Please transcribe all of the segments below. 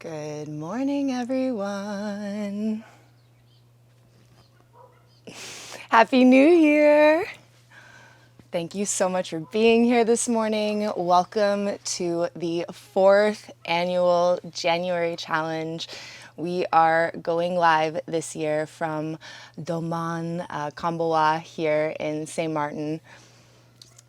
Good morning, everyone. Happy New Year. Thank you so much for being here this morning. Welcome to the 4th annual January challenge. We are going live this year from Domaine Kombawa here in St. Martin.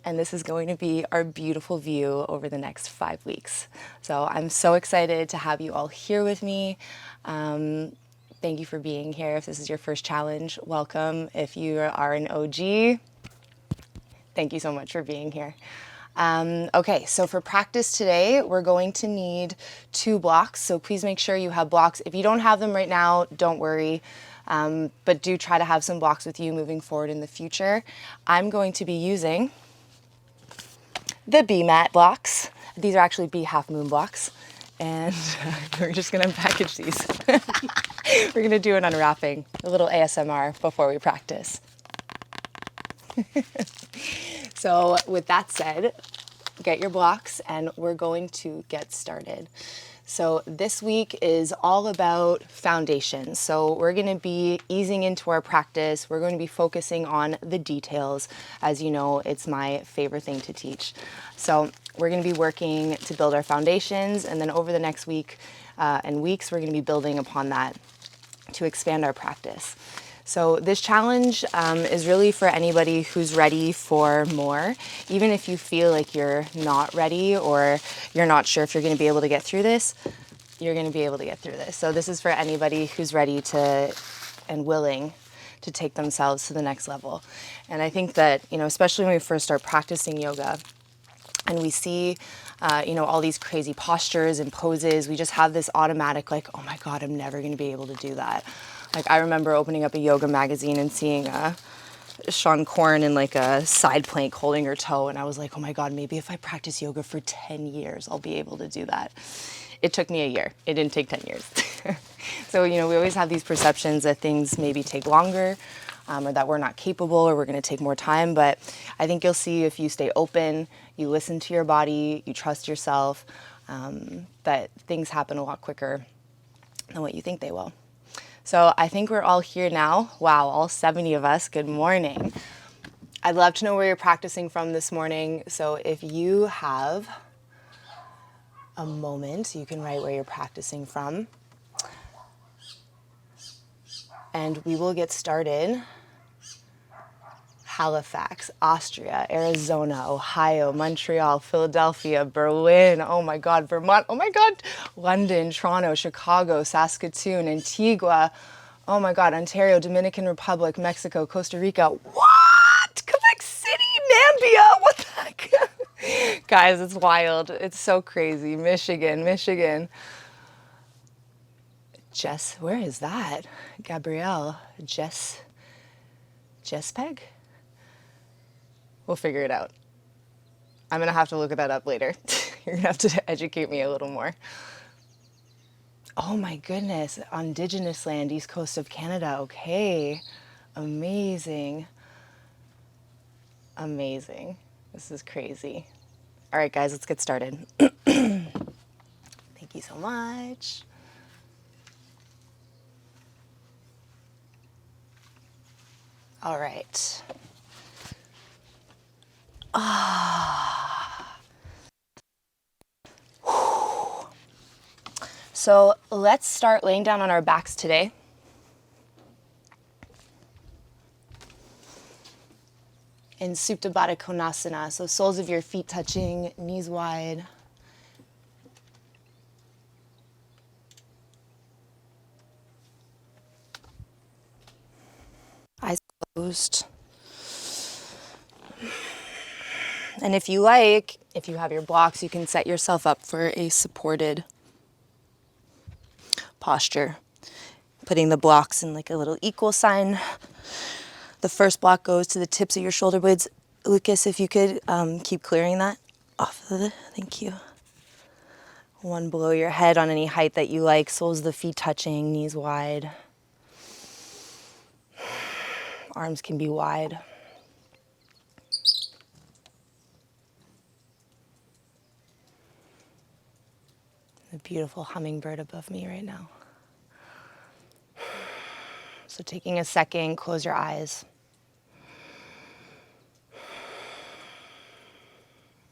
And this is going to be our beautiful view over the next 5 weeks. So I'm so excited to have you all here with me. Thank you for being here. If this is your first challenge, welcome. If you are an OG, thank you so much for being here. Okay, so for practice today, we're going to need 2 blocks. So please make sure you have blocks. If you don't have them right now, don't worry. But do try to have some blocks with you moving forward in the future. I'm going to be using the B mat blocks. These are actually B half moon blocks. And we're just gonna package these. We're gonna do an unwrapping, a little ASMR before we practice. So with that said, get your blocks and we're going to get started. So this week is all about foundation. So we're going to be easing into our practice. We're going to be focusing on the details. As you know, it's my favorite thing to teach. So we're going to be working to build our foundations, and then over the next week and weeks, we're going to be building upon that to expand our practice. So this challenge is really for anybody who's ready for more. Even if you feel like you're not ready or you're not sure if you're going to be able to get through this, you're going to be able to get through this. So this is for anybody who's ready to and willing to take themselves to the next level. And I think that, especially when we first start practicing yoga and we see all these crazy postures and poses, we just have this automatic like, oh my God, I'm never going to be able to do that. Like I remember opening up a yoga magazine and seeing Sean Corn in like a side plank holding her toe. And I was like, oh my God, maybe if I practice yoga for 10 years, I'll be able to do that. It took me a year. It didn't take 10 years. So, we always have these perceptions that things maybe take longer or that we're not capable or we're going to take more time. But I think you'll see if you stay open, you listen to your body, you trust yourself, that things happen a lot quicker than what you think they will. So I think we're all here now. Wow, all 70 of us. Good morning. I'd love to know where you're practicing from this morning. So if you have a moment, you can write where you're practicing from. And we will get started. Halifax, Austria, Arizona, Ohio, Montreal, Philadelphia, Berlin, oh my God, Vermont, oh my God, London, Toronto, Chicago, Saskatoon, Antigua, oh my God, Ontario, Dominican Republic, Mexico, Costa Rica, what? Quebec City, Nambia, what the heck? Guys, it's wild. It's so crazy. Michigan. Jess, where is that? Gabrielle, Jespeg? We'll figure it out. I'm going to have to look that up later. You're going to have to educate me a little more. Oh my goodness, on Indigenous land, east coast of Canada. Okay, amazing. This is crazy. All right, guys, let's get started. Thank you so much. All right. So let's start laying down on our backs today. In Supta Baddha Konasana, so soles of your feet touching, knees wide. Eyes closed. And if you have your blocks, you can set yourself up for a supported posture. Putting the blocks in like a little equal sign. The first block goes to the tips of your shoulder blades. Lucas, if you could keep clearing that off of it. Thank you. One below your head on any height that you like. Soles of the feet touching, knees wide. Arms can be wide. The beautiful hummingbird above me right now. So taking a second, close your eyes.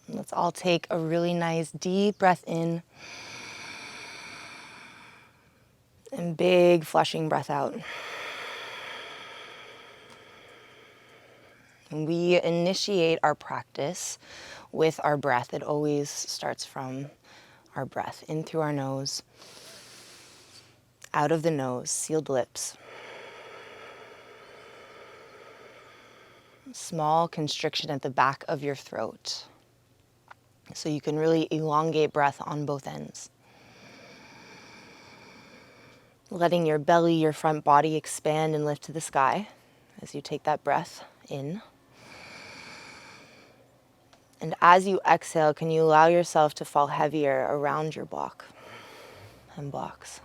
Let's all take a really nice deep breath in and big flushing breath out. And we initiate our practice with our breath. It always starts from our breath, in through our nose, out of the nose, sealed lips. Small constriction at the back of your throat. So you can really elongate breath on both ends. Letting your belly, your front body expand and lift to the sky as you take that breath in. And as you exhale, can you allow yourself to fall heavier around your block and blocks?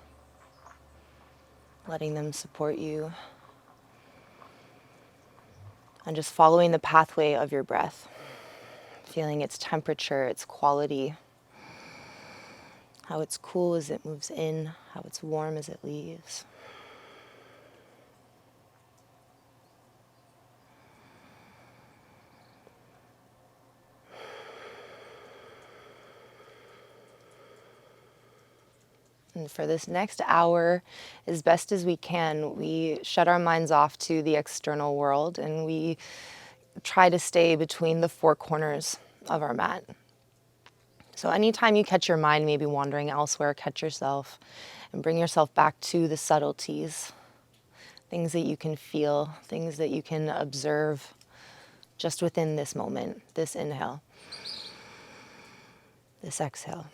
Letting them support you. And just following the pathway of your breath. Feeling its temperature, its quality. How it's cool as it moves in, how it's warm as it leaves. And for this next hour, as best as we can, we shut our minds off to the external world and we try to stay between the four corners of our mat. So anytime you catch your mind maybe wandering elsewhere, catch yourself and bring yourself back to the subtleties, things that you can feel, things that you can observe just within this moment, this inhale, this exhale.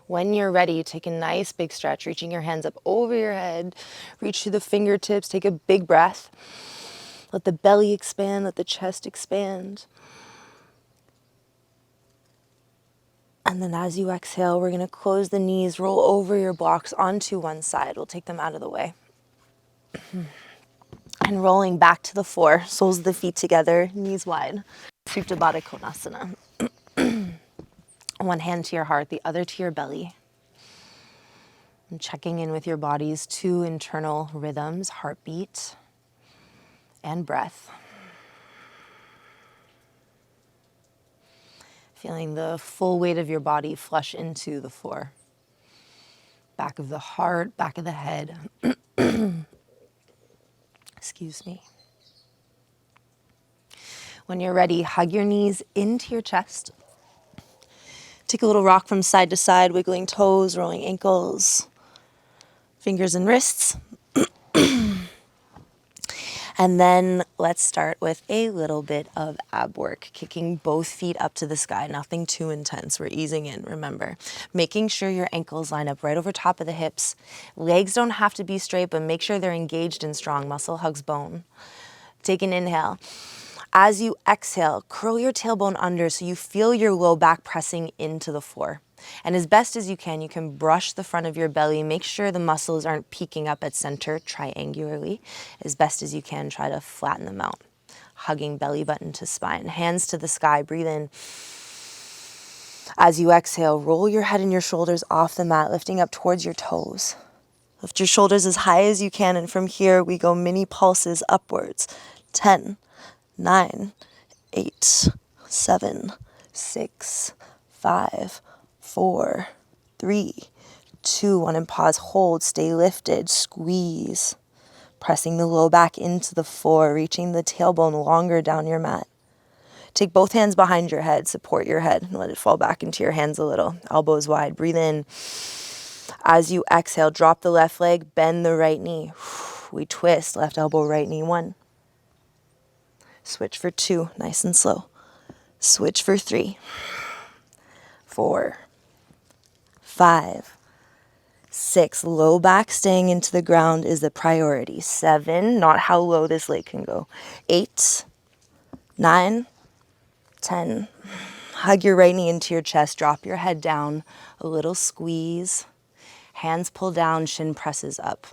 When you're ready, take a nice big stretch, reaching your hands up over your head, reach to the fingertips, take a big breath. Let the belly expand, let the chest expand. And then as you exhale, we're gonna close the knees, roll over your blocks onto one side. We'll take them out of the way. And rolling back to the floor, soles of the feet together, knees wide. Supta Baddha Konasana. One hand to your heart, the other to your belly. And checking in with your body's two internal rhythms, heartbeat and breath. Feeling the full weight of your body flush into the floor. Back of the heart, back of the head. Excuse me. When you're ready, hug your knees into your chest. Take a little rock from side to side, wiggling toes, rolling ankles, fingers and wrists. And then let's start with a little bit of ab work, kicking both feet up to the sky, nothing too intense. We're easing in, remember. Making sure your ankles line up right over top of the hips. Legs don't have to be straight, but make sure they're engaged and strong. Muscle hugs bone. Take an inhale. As you exhale, curl your tailbone under so you feel your low back pressing into the floor. And as best as you can brush the front of your belly. Make sure the muscles aren't peeking up at center triangularly. As best as you can, try to flatten them out. Hugging belly button to spine. Hands to the sky, breathe in. As you exhale, roll your head and your shoulders off the mat, lifting up towards your toes. Lift your shoulders as high as you can, and from here we go mini pulses upwards. 10, 9, 8, 7, 6, 5, 4, 3, 2, 1, and pause. Hold, stay lifted, squeeze. Pressing the low back into the floor, reaching the tailbone longer down your mat. Take both hands behind your head, support your head, and let it fall back into your hands a little. Elbows wide, breathe in. As you exhale, drop the left leg, bend the right knee. We twist, left elbow, right knee, 1. Switch for 2, nice and slow. Switch for 3, 4, 5, 6. Low back staying into the ground is the priority. 7, not how low this leg can go. 8, 9, 10. Hug your right knee into your chest. Drop your head down. A little squeeze. Hands pull down, shin presses up.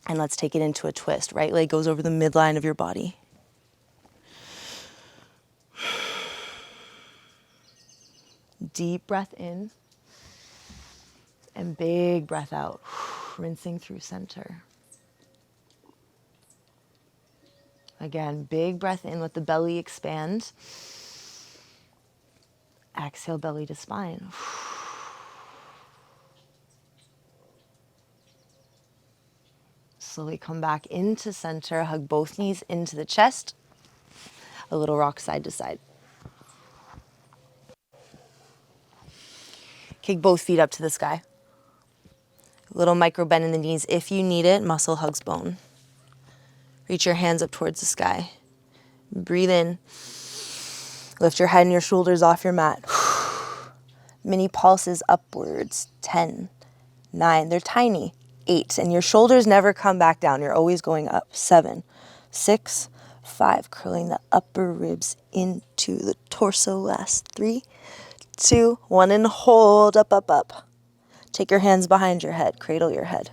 And let's take it into a twist. Right leg goes over the midline of your body. Deep breath in and big breath out, rinsing through center. Again, big breath in, let the belly expand. Exhale, belly to spine. Slowly come back into center, hug both knees into the chest. A little rock side to side. Kick both feet up to the sky. A little micro bend in the knees if you need it. Muscle hugs bone. Reach your hands up towards the sky. Breathe in. Lift your head and your shoulders off your mat. Mini pulses upwards. 10, 9, they're tiny. 8, and your shoulders never come back down. You're always going up. 7, 6, 5, curling the upper ribs into the torso. Last 3, 2, 1, and hold. Up, up, up. Take your hands behind your head. Cradle your head.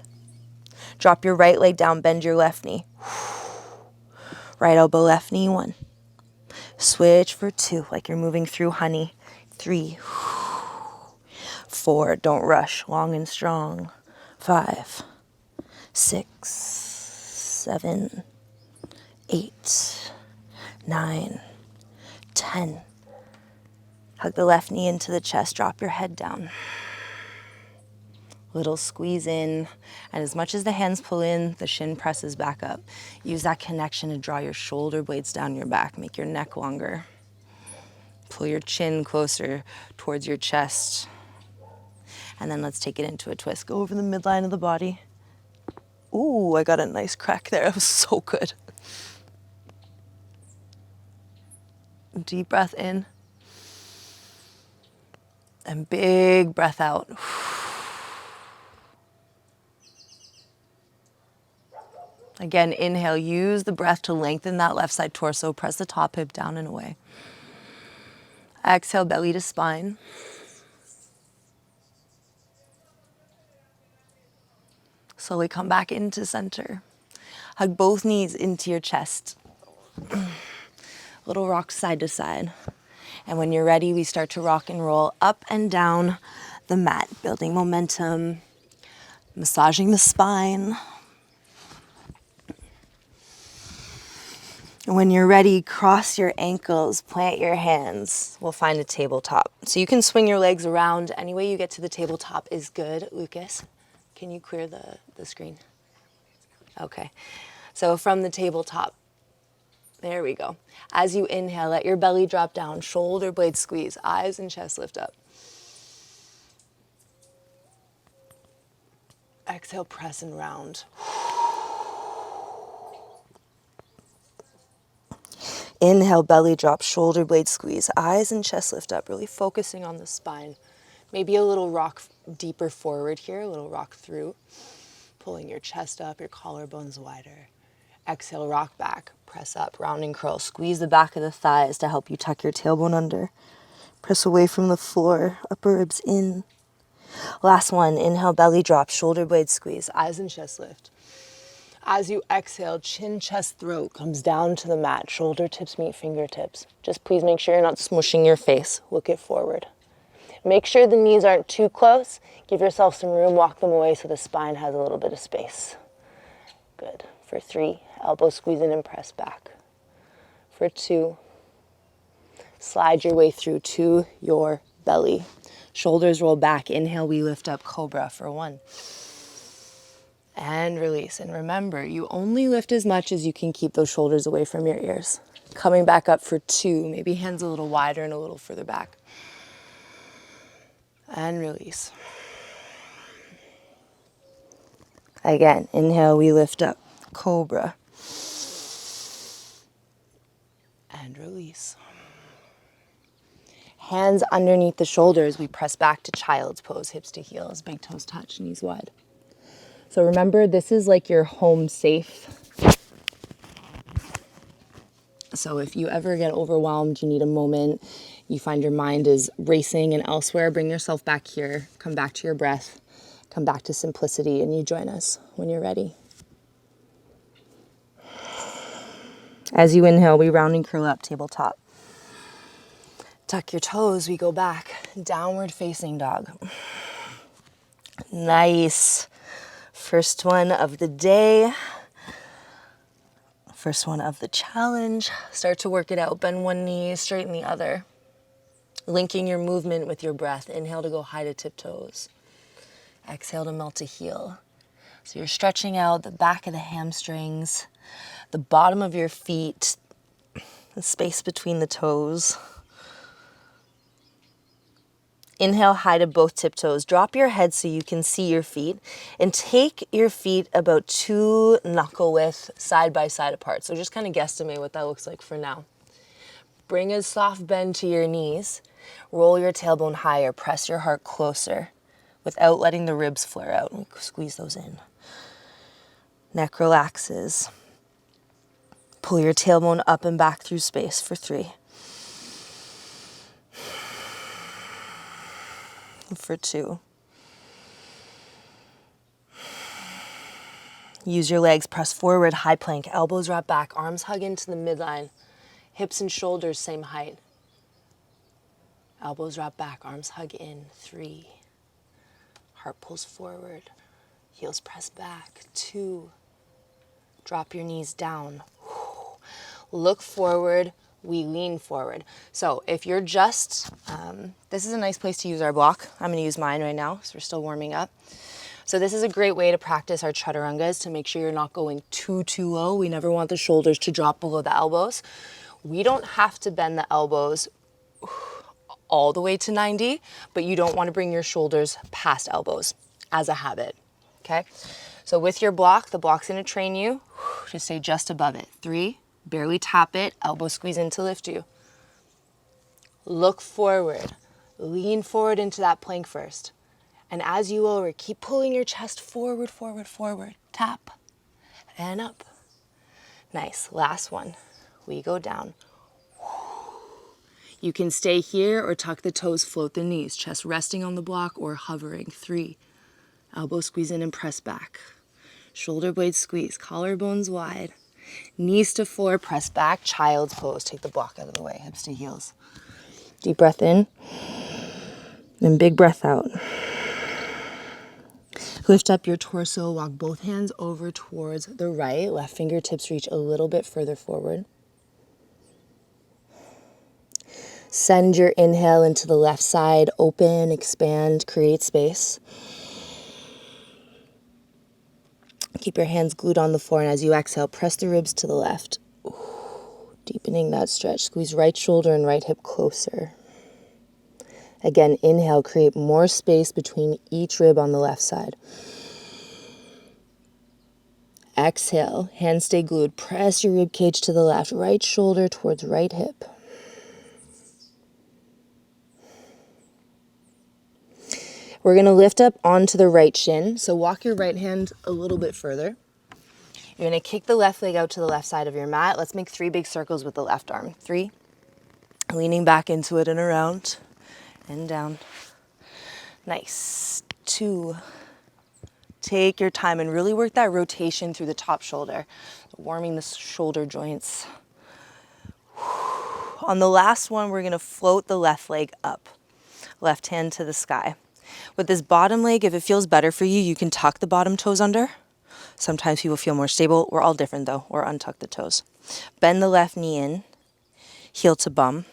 Drop your right leg down. Bend your left knee. Right elbow, left knee. 1. Switch for 2, like you're moving through honey. 3, 4, don't rush. Long and strong. 5, 6, 7, 8, 9, 10. Hug the left knee into the chest. Drop your head down. Little squeeze in. And as much as the hands pull in, the shin presses back up. Use that connection to draw your shoulder blades down your back. Make your neck longer. Pull your chin closer towards your chest. And then let's take it into a twist. Go over the midline of the body. Ooh, I got a nice crack there. That was so good. Deep breath in. And big breath out. Again, inhale. Use the breath to lengthen that left side torso. Press the top hip down and away. Exhale, belly to spine. Slowly come back into center. Hug both knees into your chest. Little rock side to side. And when you're ready, we start to rock and roll up and down the mat, building momentum, massaging the spine. And when you're ready, cross your ankles, plant your hands. We'll find a tabletop. So you can swing your legs around. Any way you get to the tabletop is good. Lucas, can you clear the screen? Okay. So from the tabletop, there we go. As you inhale, let your belly drop down, shoulder blades squeeze, eyes and chest lift up. Exhale, press and round. Inhale, belly drop, shoulder blade squeeze, eyes and chest lift up, really focusing on the spine. Maybe a little rock deeper forward here, a little rock through. Pulling your chest up, your collarbones wider. Exhale, rock back, press up, rounding curl. Squeeze the back of the thighs to help you tuck your tailbone under. Press away from the floor, upper ribs in. Last one, inhale, belly drop, shoulder blade squeeze, eyes and chest lift. As you exhale, chin, chest, throat comes down to the mat. Shoulder tips meet fingertips. Just please make sure you're not smushing your face. Look it forward. Make sure the knees aren't too close. Give yourself some room. Walk them away so the spine has a little bit of space. Good. For 3, elbow squeeze in and press back. For 2, slide your way through to your belly. Shoulders roll back. Inhale, we lift up, cobra for 1. And release. And remember, you only lift as much as you can keep those shoulders away from your ears. Coming back up for 2, maybe hands a little wider and a little further back. And release. Again, inhale, we lift up, cobra. And release. Hands underneath the shoulders, we press back to child's pose, hips to heels, big toes touch, knees wide. So remember, this is like your home safe. So if you ever get overwhelmed, you need a moment, you find your mind is racing and elsewhere, bring yourself back here, come back to your breath, come back to simplicity, and you join us when you're ready. As you inhale, we round and curl up, tabletop. Tuck your toes, we go back. Downward facing dog. Nice. First one of the day. First one of the challenge. Start to work it out. Bend one knee, straighten the other. Linking your movement with your breath. Inhale to go high to tiptoes. Exhale to melt to heel. So you're stretching out the back of the hamstrings, the bottom of your feet, the space between the toes. Inhale high to both tiptoes. Drop your head so you can see your feet and take your feet about 2 knuckle width side by side apart. So just kind of guesstimate what that looks like for now. Bring a soft bend to your knees. Roll your tailbone higher. Press your heart closer without letting the ribs flare out. Squeeze those in. Neck relaxes. Pull your tailbone up and back through space for 3. For 2. Use your legs, press forward, high plank, elbows wrap back, arms hug into the midline, hips and shoulders same height. Elbows wrap back, arms hug in, 3. Heart pulls forward, heels press back, 2. Drop your knees down. Look forward, we lean forward. So if you're just, this is a nice place to use our block. I'm gonna use mine right now, so we're still warming up. So this is a great way to practice our chaturangas to make sure you're not going too low. We never want the shoulders to drop below the elbows. We don't have to bend the elbows all the way to 90, but you don't want to bring your shoulders past elbows as a habit, okay? So with your block, the block's gonna train you to stay just above it. 3, barely tap it, elbow squeeze in to lift you. Look forward, lean forward into that plank first. And as you lower, keep pulling your chest forward, forward, forward. Tap and up. Nice, last one. We go down. You can stay here or tuck the toes, float the knees, chest resting on the block or hovering. 3, elbow squeeze in and press back. Shoulder blades squeeze, collarbones wide. Knees to floor, press back, child's pose. Take the block out of the way, hips to heels. Deep breath in, then big breath out. Lift up your torso, walk both hands over towards the right. Left fingertips reach a little bit further forward. Send your inhale into the left side, open, expand, create space. Keep your hands glued on the floor, and as you exhale, press the ribs to the left. Ooh, deepening that stretch. Squeeze right shoulder and right hip closer. Again, inhale, create more space between each rib on the left side. Exhale, hands stay glued. Press your rib cage to the left, right shoulder towards right hip. We're gonna lift up onto the right shin. So walk your right hand a little bit further. You're gonna kick the left leg out to the left side of your mat. Let's make 3 big circles with the left arm. 3, leaning back into it and around and down. Nice. 2, take your time and really work that rotation through the top shoulder, warming the shoulder joints. On the last one, we're gonna float the left leg up, left hand to the sky. With this bottom leg, if it feels better for you, you can tuck the bottom toes under. Sometimes people feel more stable. We're all different though, or untuck the toes. Bend the left knee in, heel to bum,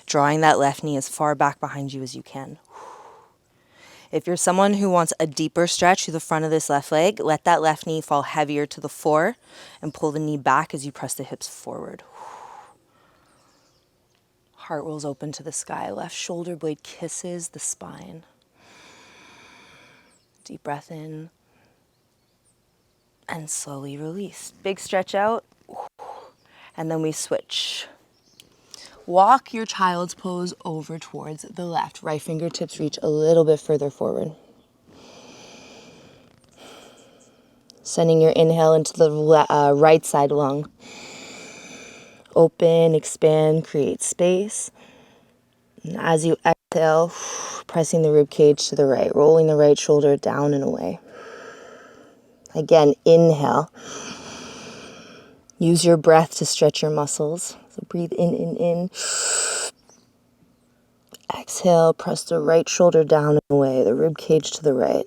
drawing that left knee as far back behind you as you can. If you're someone who wants a deeper stretch through the front of this left leg, let that left knee fall heavier to the floor and pull the knee back as you press the hips forward. Heart rolls open to the sky. Left shoulder blade kisses the spine. Deep breath in and slowly release. Big stretch out, and then we switch. Walk your child's pose over towards the left. Right fingertips reach a little bit further forward. Sending your inhale into the right side lung. Open, expand, create space. And as you exhale, pressing the rib cage to the right, rolling the right shoulder down and away. Again, inhale. Use your breath to stretch your muscles. So breathe in. Exhale, press the right shoulder down and away, the rib cage to the right.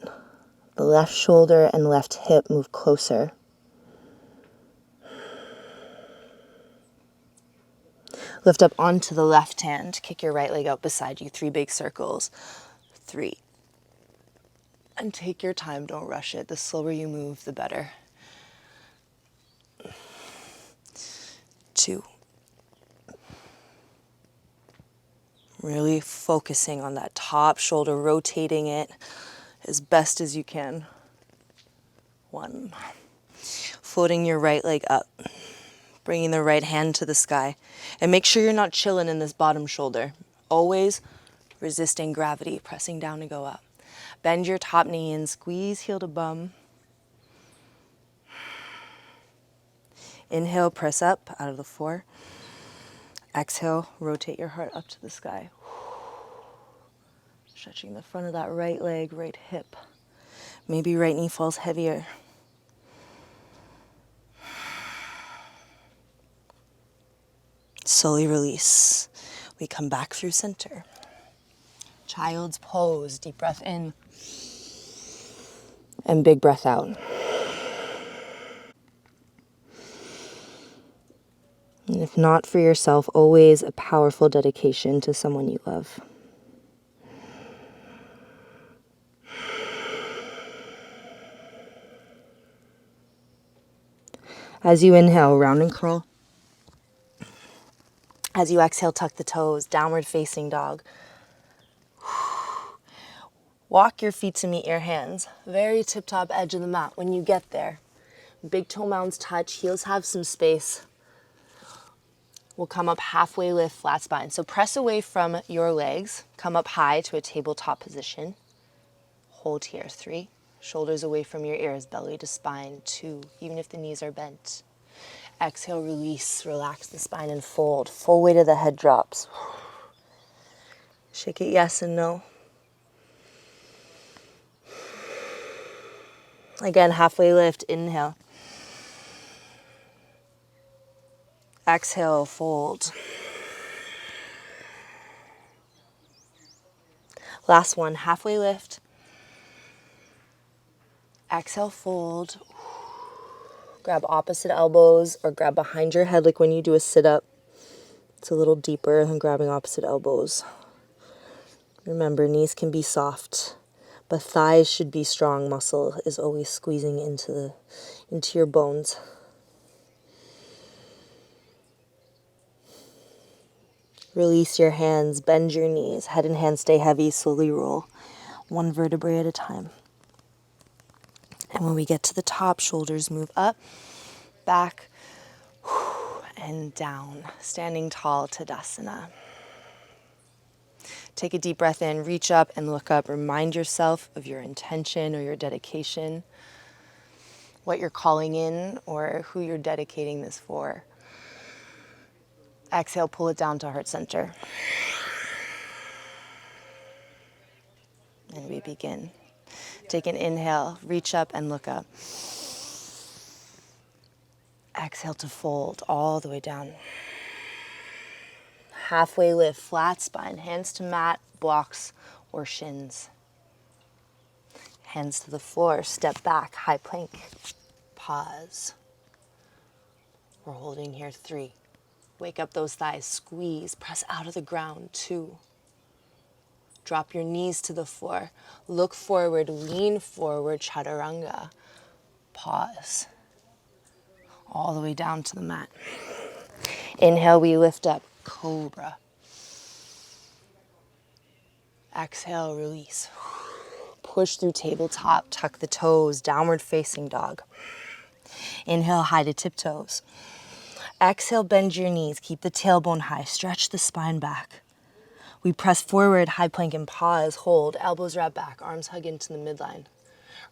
The left shoulder and left hip move closer. Lift up onto the left hand. Kick your right leg out beside you. 3 big circles. 3. And take your time. Don't rush it. The slower you move, the better. 2. Really focusing on that top shoulder, rotating it as best as you can. 1. Floating your right leg up. Bringing the right hand to the sky. And make sure you're not chilling in this bottom shoulder. Always resisting gravity, pressing down to go up. Bend your top knee and squeeze heel to bum. Inhale, press up out of the 4. Exhale, rotate your heart up to the sky. Stretching the front of that right leg, right hip. Maybe right knee falls heavier. Slowly release. We come back through center. Child's pose. Deep breath in. And big breath out. And if not for yourself, always a powerful dedication to someone you love. As you inhale, round and curl. As you exhale, tuck the toes, downward facing dog. Walk your feet to meet your hands. Very tip-top edge of the mat. When you get there, big toe mounds touch, heels have some space. We'll come up halfway lift, flat spine. So press away from your legs. Come up high to a tabletop position. Hold here. 3. Shoulders away from your ears, belly to spine. 2. Even if the knees are bent. Exhale, release. Relax the spine and fold. Full weight of the head drops. Shake it yes and no. Again, halfway lift. Inhale. Exhale, fold. Last one, halfway lift. Exhale, fold. Grab opposite elbows or grab behind your head like when you do a sit-up. It's a little deeper than grabbing opposite elbows. Remember, knees can be soft, but thighs should be strong. Muscle is always squeezing into your bones. Release your hands, bend your knees. Head and hands stay heavy, slowly roll. 1 vertebrae at a time. And when we get to the top, shoulders move up, back, and down. Standing tall, Tadasana. Take a deep breath in, reach up and look up. Remind yourself of your intention or your dedication, what you're calling in or who you're dedicating this for. Exhale, pull it down to heart center. And we begin. Take an inhale, reach up and look up. Exhale to fold all the way down. Halfway lift, flat spine, hands to mat, blocks or shins. Hands to the floor, step back, high plank. Pause. We're holding here. 3. Wake up those thighs, squeeze, press out of the ground. 2. Drop your knees to the floor. Look forward, lean forward, chaturanga. Pause. All the way down to the mat. Inhale, we lift up, cobra. Exhale, release. Push through tabletop, tuck the toes, downward facing dog. Inhale, high to tiptoes. Exhale, bend your knees, keep the tailbone high, stretch the spine back. We press forward, high plank and pause, hold, elbows wrap back, arms hug into the midline.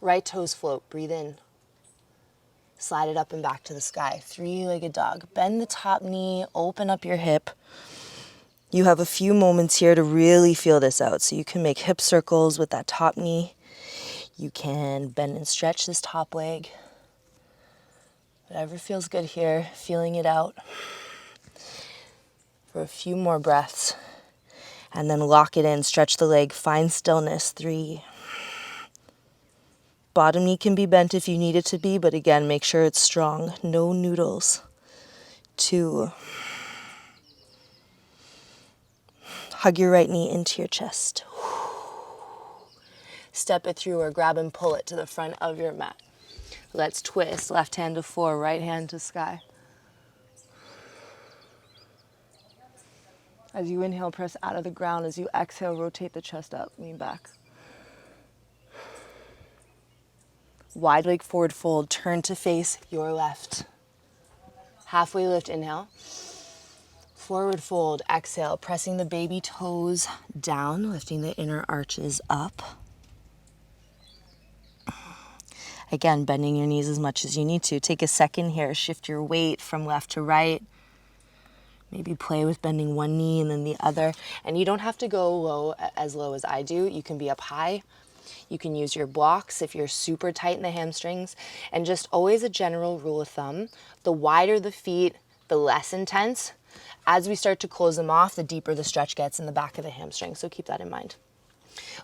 Right toes float, breathe in. Slide it up and back to the sky. 3-legged dog. Bend the top knee, open up your hip. You have a few moments here to really feel this out. So you can make hip circles with that top knee. You can bend and stretch this top leg. Whatever feels good here, feeling it out. For a few more breaths. And then lock it in, stretch the leg, find stillness. 3. Bottom knee can be bent if you need it to be, but again, make sure it's strong. No noodles. 2. Hug your right knee into your chest. Step it through or grab and pull it to the front of your mat. Let's twist. Left hand to floor, right hand to sky. As you inhale, press out of the ground. As you exhale, rotate the chest up, lean back. Wide leg forward fold, turn to face your left. Halfway lift, inhale. Forward fold, exhale, pressing the baby toes down, lifting the inner arches up. Again, bending your knees as much as you need to. Take a second here, shift your weight from left to right. Maybe play with bending one knee and then the other. And you don't have to go low as I do. You can be up high. You can use your blocks if you're super tight in the hamstrings. And just always a general rule of thumb, the wider the feet, the less intense. As we start to close them off, the deeper the stretch gets in the back of the hamstring. So keep that in mind.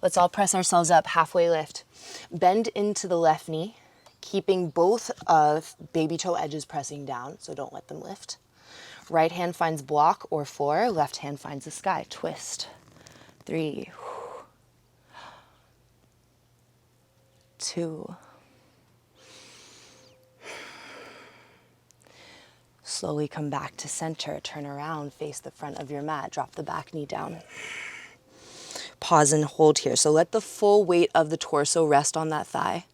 Let's all press ourselves up, halfway lift. Bend into the left knee, keeping both of baby toe edges pressing down, so don't let them lift. Right hand finds block or floor, left hand finds the sky. Twist. 3. 2. Slowly come back to center, turn around, face the front of your mat, drop the back knee down. Pause and hold here. So let the full weight of the torso rest on that thigh.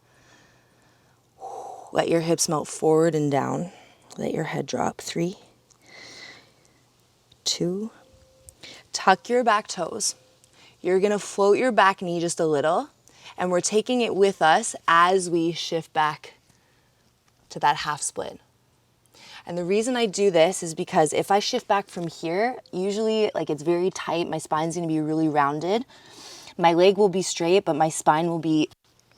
Let your hips melt forward and down. Let your head drop. 3, 2. Tuck your back toes. You're gonna float your back knee just a little, and we're taking it with us as we shift back to that half split. And the reason I do this is because if I shift back from here, usually like it's very tight, my spine's gonna be really rounded. My leg will be straight, but my spine will be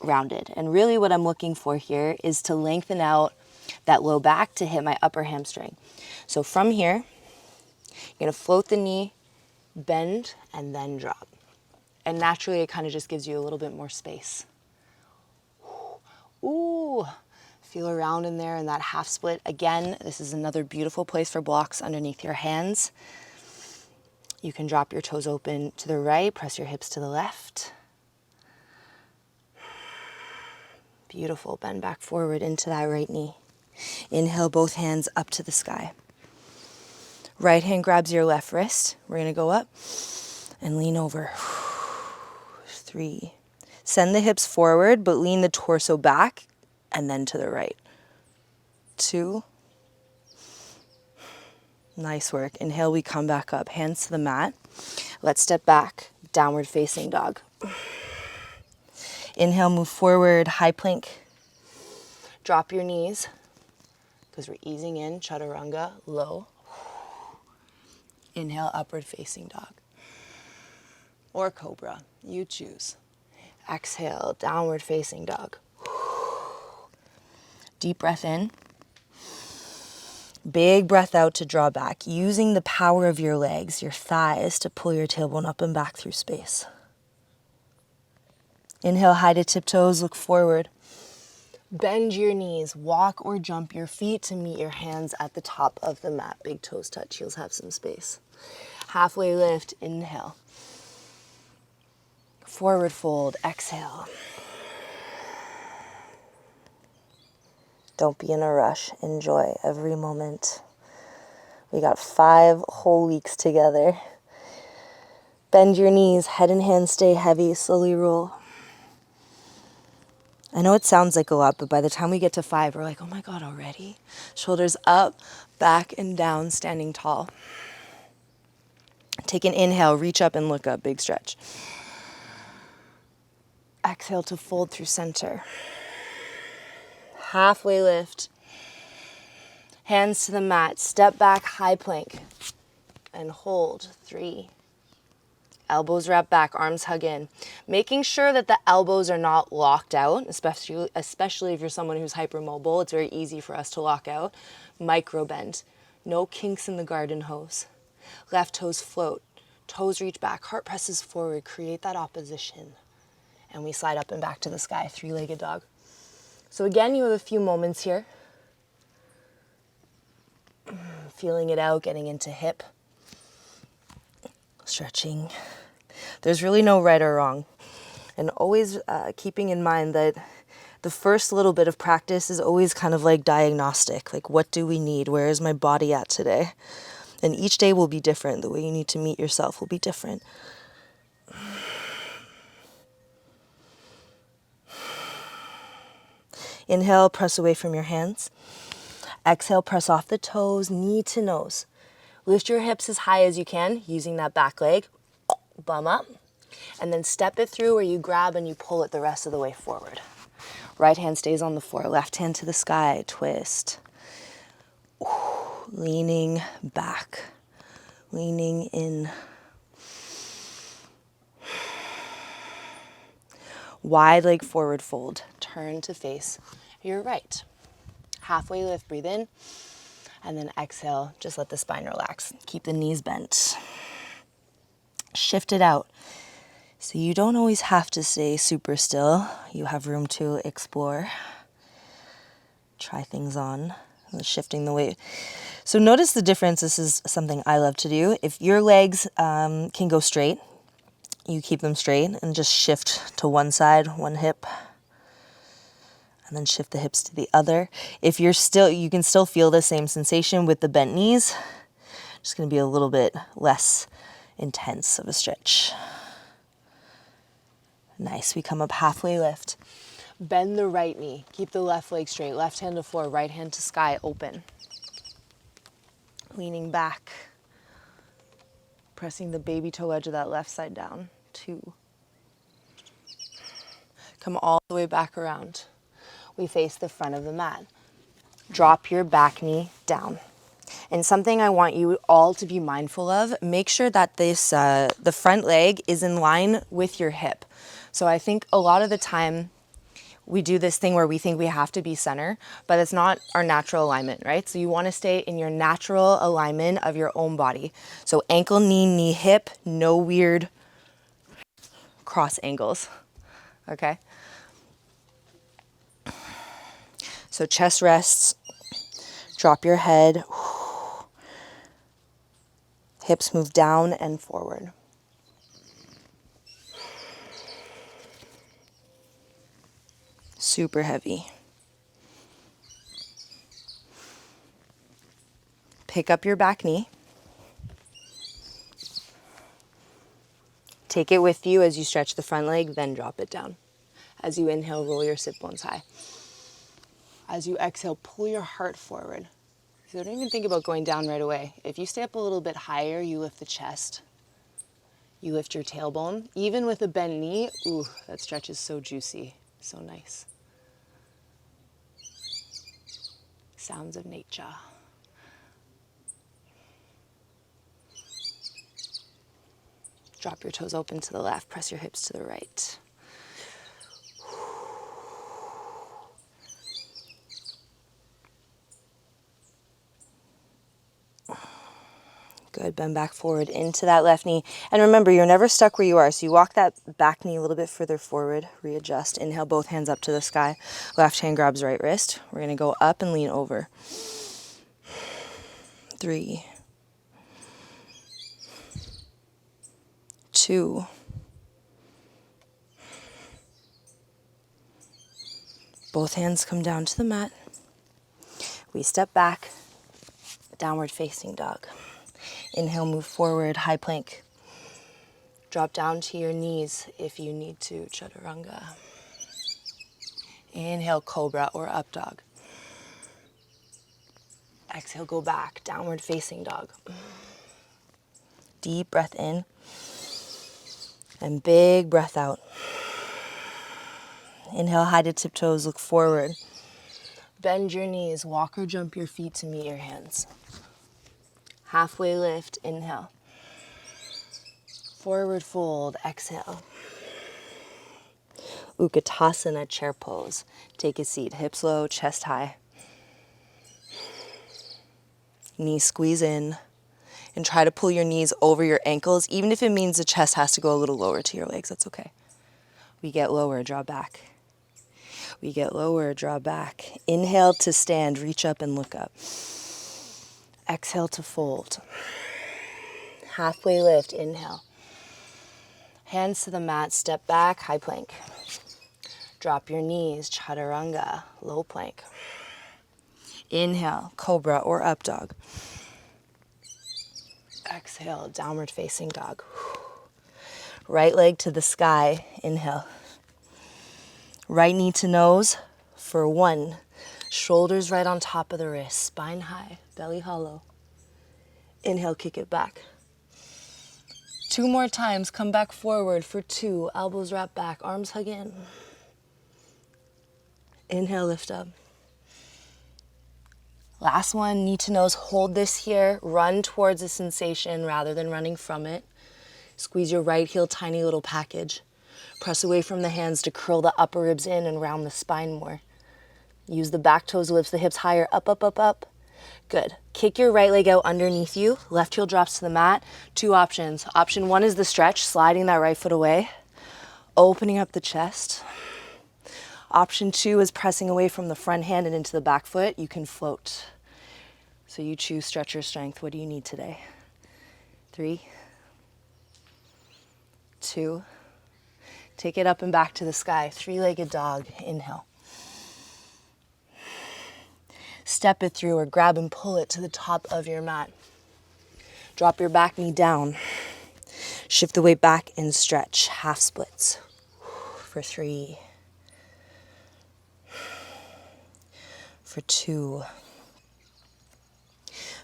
rounded. And really what I'm looking for here is to lengthen out that low back to hit my upper hamstring. So from here, you're gonna float the knee, bend, and then drop. And naturally, it kind of just gives you a little bit more space. Ooh. Feel around in there in that half split. Again, this is another beautiful place for blocks underneath your hands. You can drop your toes open to the right, press your hips to the left. Beautiful, bend back forward into that right knee. Inhale, both hands up to the sky. Right hand grabs your left wrist. We're gonna go up and lean over. 3. Send the hips forward, but lean the torso back and then to the right. 2. Nice work. Inhale, we come back up, hands to the mat. Let's step back, downward facing dog. Inhale, move forward, high plank. Drop your knees, because we're easing in, chaturanga, low. Inhale, upward facing dog. Or cobra, you choose. Exhale, downward facing dog. Deep breath in. Big breath out to draw back, using the power of your legs, your thighs, to pull your tailbone up and back through space. Inhale, high to tiptoes, look forward. Bend your knees, walk or jump your feet to meet your hands at the top of the mat. Big toes touch, heels have some space. Halfway lift, inhale. Forward fold, exhale. Don't be in a rush. Enjoy every moment. We got 5 whole weeks together. Bend your knees, head and hands stay heavy, slowly roll. I know it sounds like a lot, but by the time we get to 5, we're like, oh my God, already? Shoulders up, back and down, standing tall. Take an inhale, reach up and look up, big stretch. Exhale to fold through center. Halfway lift. Hands to the mat, step back, high plank. And hold, 3. Elbows wrap back, arms hug in. Making sure that the elbows are not locked out, especially if you're someone who's hypermobile. It's very easy for us to lock out. Micro bend. No kinks in the garden hose. Left toes float. Toes reach back, heart presses forward, create that opposition. And we slide up and back to the sky, three-legged dog. So again, you have a few moments here. Feeling it out, getting into hip. Stretching. There's really no right or wrong. And always keeping in mind that the first little bit of practice is always kind of like diagnostic. Like, what do we need? Where is my body at today? And each day will be different. The way you need to meet yourself will be different. Inhale, press away from your hands. Exhale, press off the toes, knee to nose. Lift your hips as high as you can, using that back leg. Bum up. And then step it through where you grab and you pull it the rest of the way forward. Right hand stays on the floor, left hand to the sky, twist. Leaning back, leaning in. Wide leg forward fold, turn to face your right. Halfway lift, breathe in, and then exhale, just let the spine relax. Keep the knees bent. Shift it out. So you don't always have to stay super still. You have room to explore. Try things on, shifting the weight. So notice the difference. This is something I love to do. If your legs can go straight, you keep them straight and just shift to one side, one hip, and then shift the hips to the other. If you're still, you can still feel the same sensation with the bent knees. Just gonna be a little bit less intense of a stretch. Nice, we come up halfway lift. Bend the right knee, keep the left leg straight, left hand to floor, right hand to sky, open. Leaning back, pressing the baby toe edge of that left side down, 2. Come all the way back around. We face the front of the mat. Drop your back knee down. And something I want you all to be mindful of, make sure that this the front leg is in line with your hip. So I think a lot of the time we do this thing where we think we have to be center, but it's not our natural alignment, right? So you want to stay in your natural alignment of your own body. So ankle, knee, knee, hip, no weird cross angles, okay? So chest rests, drop your head, hips move down and forward. Super heavy. Pick up your back knee. Take it with you as you stretch the front leg, then drop it down. As you inhale, roll your sit bones high. As you exhale, pull your heart forward. So don't even think about going down right away. If you stay up a little bit higher, you lift the chest. You lift your tailbone. Even with a bent knee, ooh, that stretch is so juicy, so nice. Sounds of nature. Drop your toes open to the left, press your hips to the right. Good, bend back forward into that left knee. And remember, you're never stuck where you are. So you walk that back knee a little bit further forward, readjust, inhale, both hands up to the sky. Left hand grabs right wrist. We're gonna go up and lean over. 3, 2, both hands come down to the mat. We step back, downward facing dog. Inhale, move forward, high plank. Drop down to your knees if you need to, chaturanga. Inhale, cobra or up dog. Exhale, go back, downward facing dog. Deep breath in and big breath out. Inhale, high to tiptoes, look forward. Bend your knees, walk or jump your feet to meet your hands. Halfway lift, inhale. Forward fold, exhale. Utkatasana, chair pose. Take a seat, hips low, chest high. Knees squeeze in. And try to pull your knees over your ankles, even if it means the chest has to go a little lower to your legs, that's okay. We get lower, draw back. We get lower, draw back. Inhale to stand, reach up and look up. Exhale to fold. Halfway lift, inhale. Hands to the mat, step back, high plank. Drop your knees, chaturanga, low plank. Inhale, cobra or up dog. Exhale, downward facing dog. Right leg to the sky, inhale. Right knee to nose for 1. Shoulders right on top of the wrist, spine high, belly hollow. Inhale, kick it back. 2 more times, come back forward for 2. Elbows wrap back, arms hug in. Inhale, lift up. Last one, knee to nose, hold this here. Run towards the sensation rather than running from it. Squeeze your right heel, tiny little package. Press away from the hands to curl the upper ribs in and round the spine more. Use the back toes, lifts the hips higher, up, up, up, up. Good. Kick your right leg out underneath you. Left heel drops to the mat. 2 options. Option 1 is the stretch, sliding that right foot away, opening up the chest. Option 2 is pressing away from the front hand and into the back foot. You can float. So you choose stretch or strength. What do you need today? 3, 2. Take it up and back to the sky. 3-legged dog. Inhale. Step it through or grab and pull it to the top of your mat. Drop your back knee down. Shift the weight back and stretch. Half splits. For 3. For 2.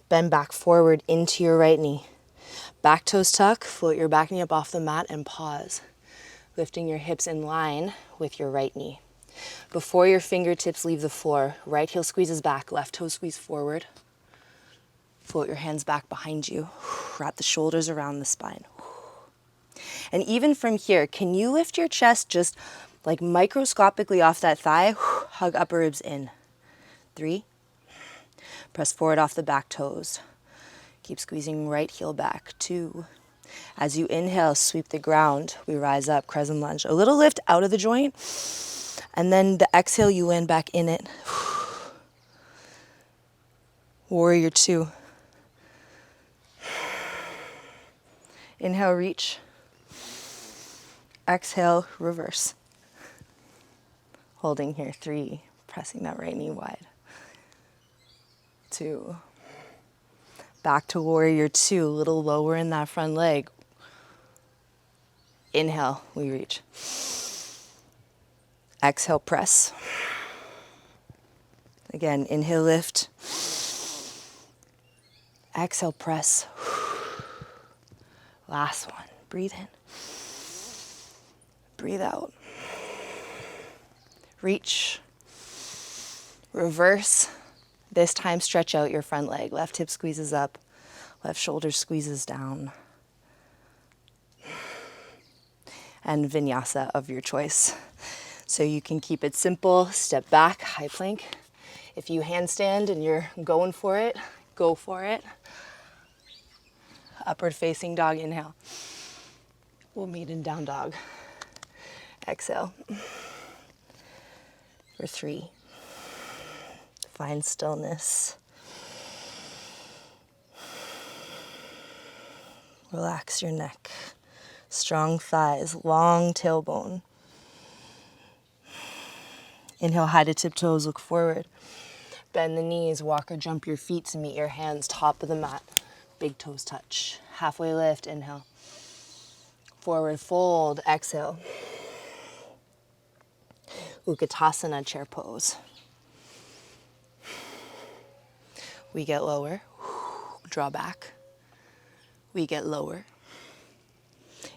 Bend back forward into your right knee. Back toes tuck, float your back knee up off the mat and pause. Lifting your hips in line with your right knee. Before your fingertips leave the floor, right heel squeezes back, left toe squeeze forward. Float your hands back behind you. Wrap the shoulders around the spine. And even from here, can you lift your chest just like microscopically off that thigh? Hug upper ribs in. 3. Press forward off the back toes. Keep squeezing right heel back. 2. As you inhale, sweep the ground. We rise up, crescent lunge. A little lift out of the joint. And then the exhale, you land back in it. Warrior 2. Inhale, reach. Exhale, reverse. Holding here. 3. Pressing that right knee wide. 2. Back to warrior 2. A little lower in that front leg. Inhale, we reach. Exhale, press. Again, inhale, lift. Exhale, press. Last one. Breathe in. Breathe out. Reach. Reverse. This time, stretch out your front leg. Left hip squeezes up. Left shoulder squeezes down. And vinyasa of your choice. So you can keep it simple. Step back, high plank. If you handstand and you're going for it, go for it. Upward facing dog, inhale. We'll meet in down dog. Exhale. For 3. Find stillness. Relax your neck. Strong thighs, long tailbone. Inhale, high to tiptoes, look forward. Bend the knees, walk or jump your feet to meet your hands, top of the mat. Big toes touch. Halfway lift, inhale. Forward fold, exhale. Utkatasana, chair pose. We get lower, draw back. We get lower.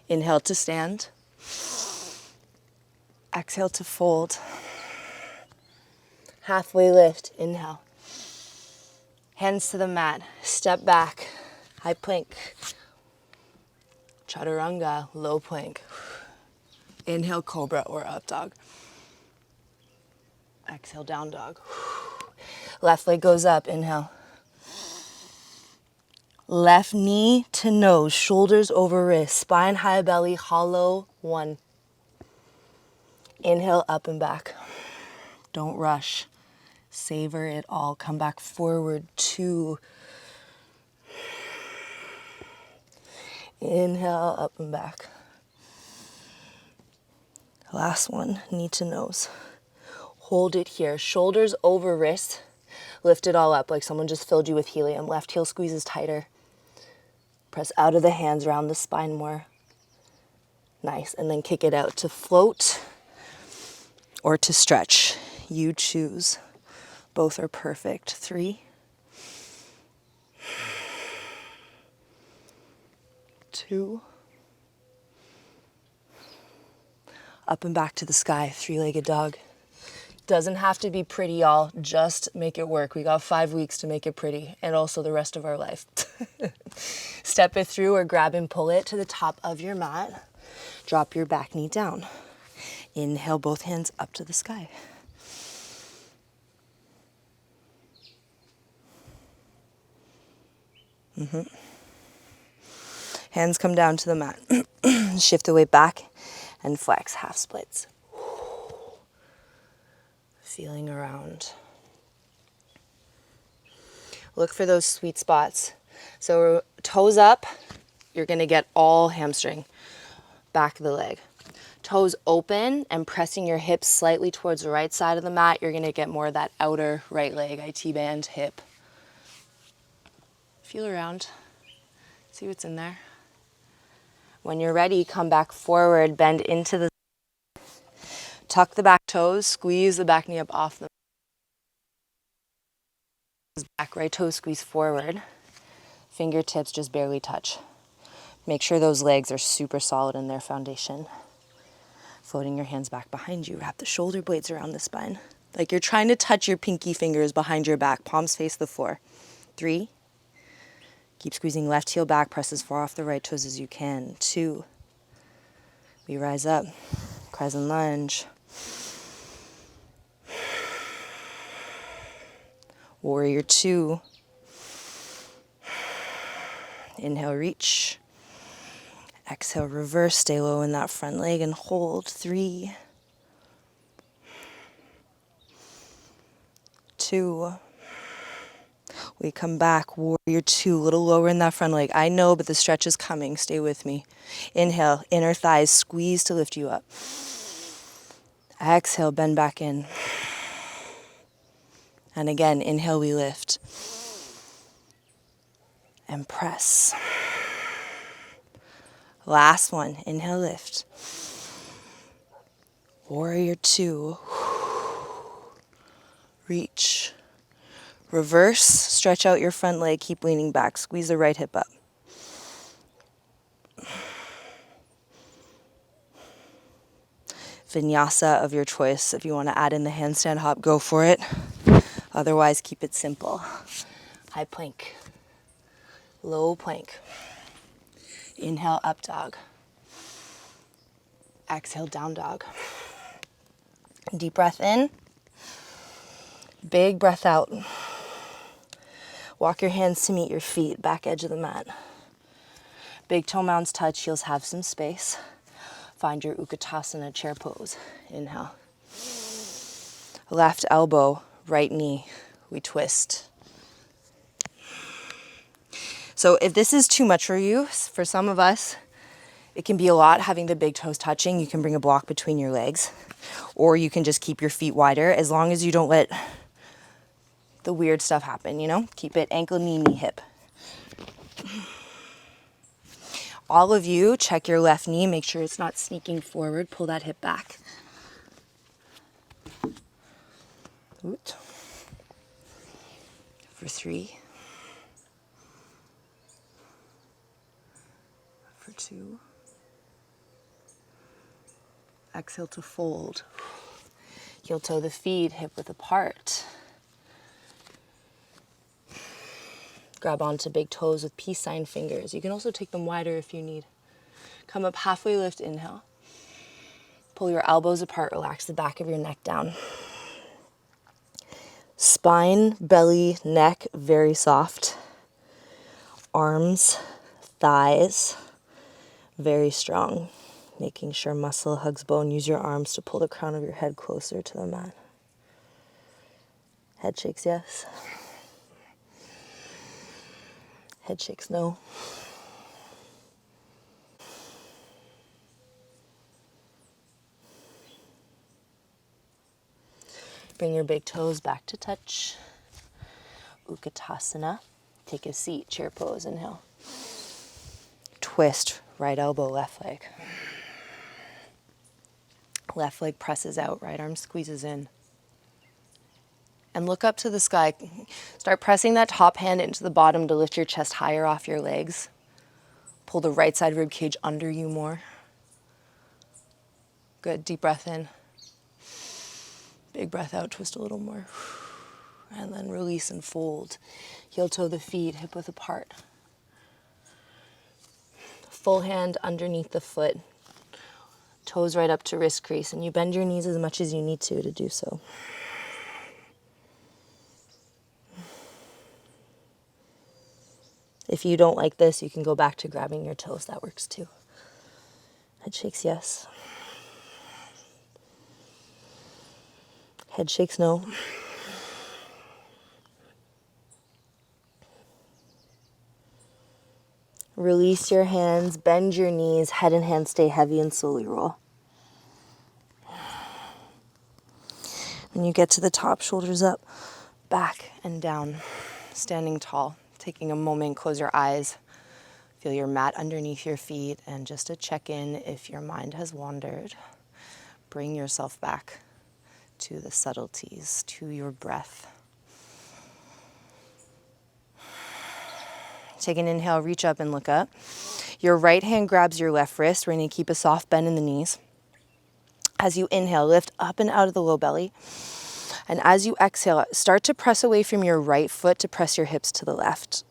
Inhale to stand. Exhale to fold. Halfway lift, inhale. Hands to the mat, step back, high plank. Chaturanga, low plank. Inhale, cobra or up dog. Exhale, down dog. Left leg goes up, inhale. Left knee to nose, shoulders over wrist, spine high, belly hollow. 1. Inhale, up and back. Don't rush. Savor it all. Come back forward. 2. Inhale, up and back. Last one, knee to nose. Hold it here. Shoulders over wrist. Lift it all up like someone just filled you with helium. Left heel squeezes tighter. Press out of the hands, round the spine more. Nice. And then kick it out to float or to stretch. You choose. Both are perfect. 3. 2. Up and back to the sky. 3-legged dog. Doesn't have to be pretty, y'all. Just make it work. We got 5 weeks to make it pretty, and also the rest of our life. Step it through or grab and pull it to the top of your mat. Drop your back knee down. Inhale, both hands up to the sky. Hands come down to the mat. Shift the weight back and flex, half splits. Feeling around. Look for those sweet spots. So toes up, you're gonna get all hamstring, back of the leg. Toes open and pressing your hips slightly towards the right side of the mat, you're gonna get more of that outer right leg, IT band, hip. Feel around, see what's in there. When you're ready, come back forward, bend into the tuck the back toes, squeeze the back knee up off the back, right toe squeeze forward. Fingertips just barely touch. Make sure those legs are super solid in their foundation. Floating your hands back behind you. Wrap the shoulder blades around the spine. Like you're trying to touch your pinky fingers behind your back. Palms face the floor. 3. Keep squeezing left heel back. Press as far off the right toes as you can. 2. We rise up. Crescent lunge. Warrior 2. Inhale, reach. Exhale, reverse. Stay low in that front leg and hold. 3. 2. We come back, warrior 2, a little lower in that front leg. I know, but the stretch is coming. Stay with me. Inhale, inner thighs squeeze to lift you up. Exhale, bend back in. And again, inhale, we lift. And press. Last one, inhale, lift. Warrior 2. Reach. Reverse, stretch out your front leg, keep leaning back. Squeeze the right hip up. Vinyasa of your choice. If you want to add in the handstand hop, go for it. Otherwise, keep it simple. High plank. Low plank. Inhale, up dog. Exhale, down dog. Deep breath in. Big breath out. Walk your hands to meet your feet, back edge of the mat. Big toe mounds touch, heels have some space. Find your Utkatasana chair pose. Inhale. Left elbow, right knee, we twist. So if this is too much for you, for some of us, it can be a lot having the big toes touching. You can bring a block between your legs, or you can just keep your feet wider as long as you don't let the weird stuff happen, you know? Keep it ankle, knee, knee, hip. All of you, check your left knee. Make sure it's not sneaking forward. Pull that hip back. Oot. For 3. For 2. Exhale to fold. Heel toe the feet, hip width apart. Grab onto big toes with peace sign fingers. You can also take them wider if you need. Come up halfway, lift, inhale. Pull your elbows apart, relax the back of your neck down. Spine, belly, neck, very soft. Arms, thighs, very strong. Making sure muscle hugs bone. Use your arms to pull the crown of your head closer to the mat. Head shakes, yes. Head shakes, no. Bring your big toes back to touch. Utkatasana. Take a seat, chair pose, inhale. Twist, right elbow, left leg. Left leg presses out, right arm squeezes in. And look up to the sky. Start pressing that top hand into the bottom to lift your chest higher off your legs. Pull the right side rib cage under you more. Good, deep breath in. Big breath out, twist a little more. And then release and fold. Heel toe the feet, hip width apart. Full hand underneath the foot. Toes right up to wrist crease. And you bend your knees as much as you need to do so. If you don't like this, you can go back to grabbing your toes. That works too. Head shakes, yes. Head shakes, no. Release your hands, bend your knees, head and hands stay heavy and slowly roll. When you get to the top, shoulders up, back and down, standing tall. Taking a moment, close your eyes, feel your mat underneath your feet, and just to check in if your mind has wandered, bring yourself back to the subtleties, to your breath. Take an inhale, reach up and look up. Your right hand grabs your left wrist. We're going to keep a soft bend in the knees. As you inhale, lift up and out of the low belly. And as you exhale, start to press away from your right foot to press your hips to the left.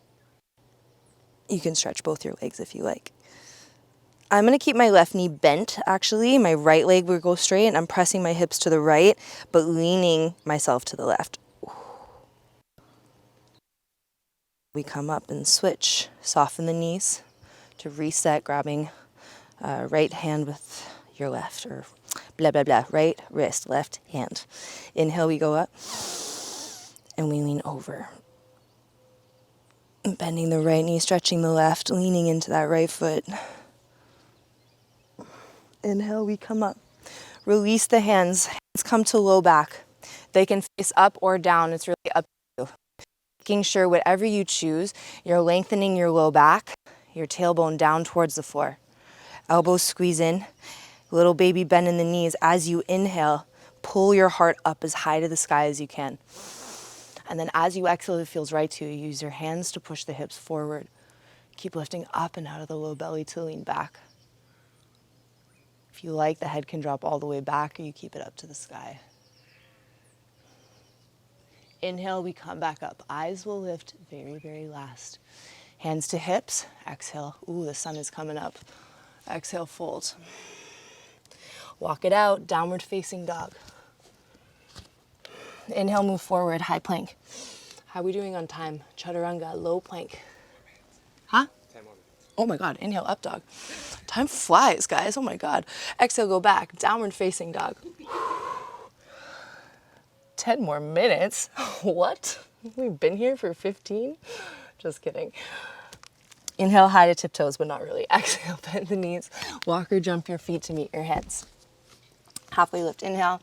You can stretch both your legs if you like. I'm going to keep my left knee bent, actually. My right leg will go straight, and I'm pressing my hips to the right, but leaning myself to the left. We come up and switch. Soften the knees to reset, grabbing right hand with your left, or blah, blah, blah. Right wrist, left hand. Inhale, we go up, and we lean over. Bending the right knee, stretching the left, leaning into that right foot. Inhale, we come up. Release the hands. Hands come to low back. They can face up or down. It's really up to you. Making sure whatever you choose, you're lengthening your low back, your tailbone down towards the floor. Elbows squeeze in. Little baby bend in the knees. As you inhale, pull your heart up as high to the sky as you can. And then as you exhale, if it feels right to you, use your hands to push the hips forward. Keep lifting up and out of the low belly to lean back. If you like, the head can drop all the way back, or you keep it up to the sky. Inhale, we come back up. Eyes will lift very, very last. Hands to hips. Exhale. Ooh, the sun is coming up. Exhale, fold. Walk it out. Downward facing dog. Inhale, move forward. High plank. How are we doing on time? Chaturanga, low plank. Huh? Oh my God. Inhale, up dog. Time flies, guys. Oh my God. Exhale, go back. Downward facing dog. 10 more minutes. What? We've been here for 15? Just kidding. Inhale, high to tiptoes, but not really. Exhale, bend the knees. Walk or jump your feet to meet your hands. Halfway lift, inhale.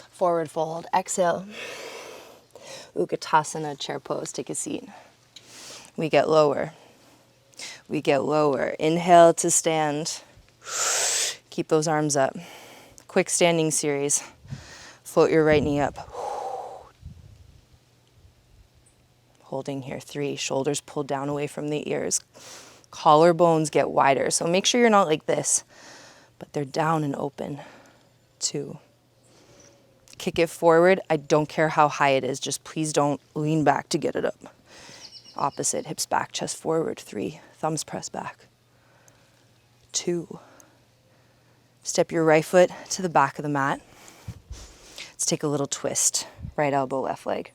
Forward fold, exhale. Utkatasana, chair pose, take a seat. We get lower. We get lower. Inhale to stand. Keep those arms up. Quick standing series. Float your right knee up. Holding here, 3. Shoulders pulled down away from the ears. Collarbones get wider. So make sure you're not like this, but they're down and open. 2. Kick it forward. I don't care how high it is. Just please don't lean back to get it up. Opposite, hips back, chest forward. 3. Thumbs press back. 2. Step your right foot to the back of the mat. Let's take a little twist. Right elbow, left leg.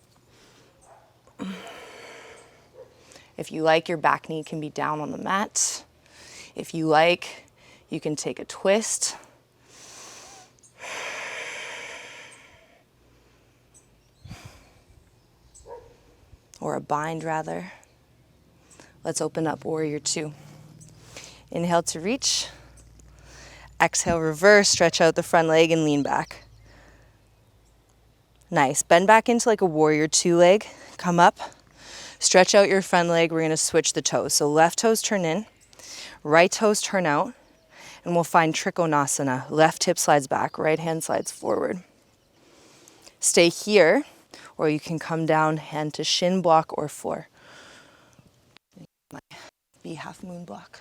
If you like, your back knee can be down on the mat. If you like, you can take a twist. Or a bind rather. Let's open up warrior two. Inhale to reach. Exhale, reverse, stretch out the front leg and lean back. Nice. Bend back into like a warrior two leg. Come up. Stretch out your front leg. We're going to switch the toes. So left toes turn in, right toes turn out, and we'll find Trikonasana. Left hip slides back, right hand slides forward. Stay here, or you can come down, hand to shin block or floor. My be half moon block.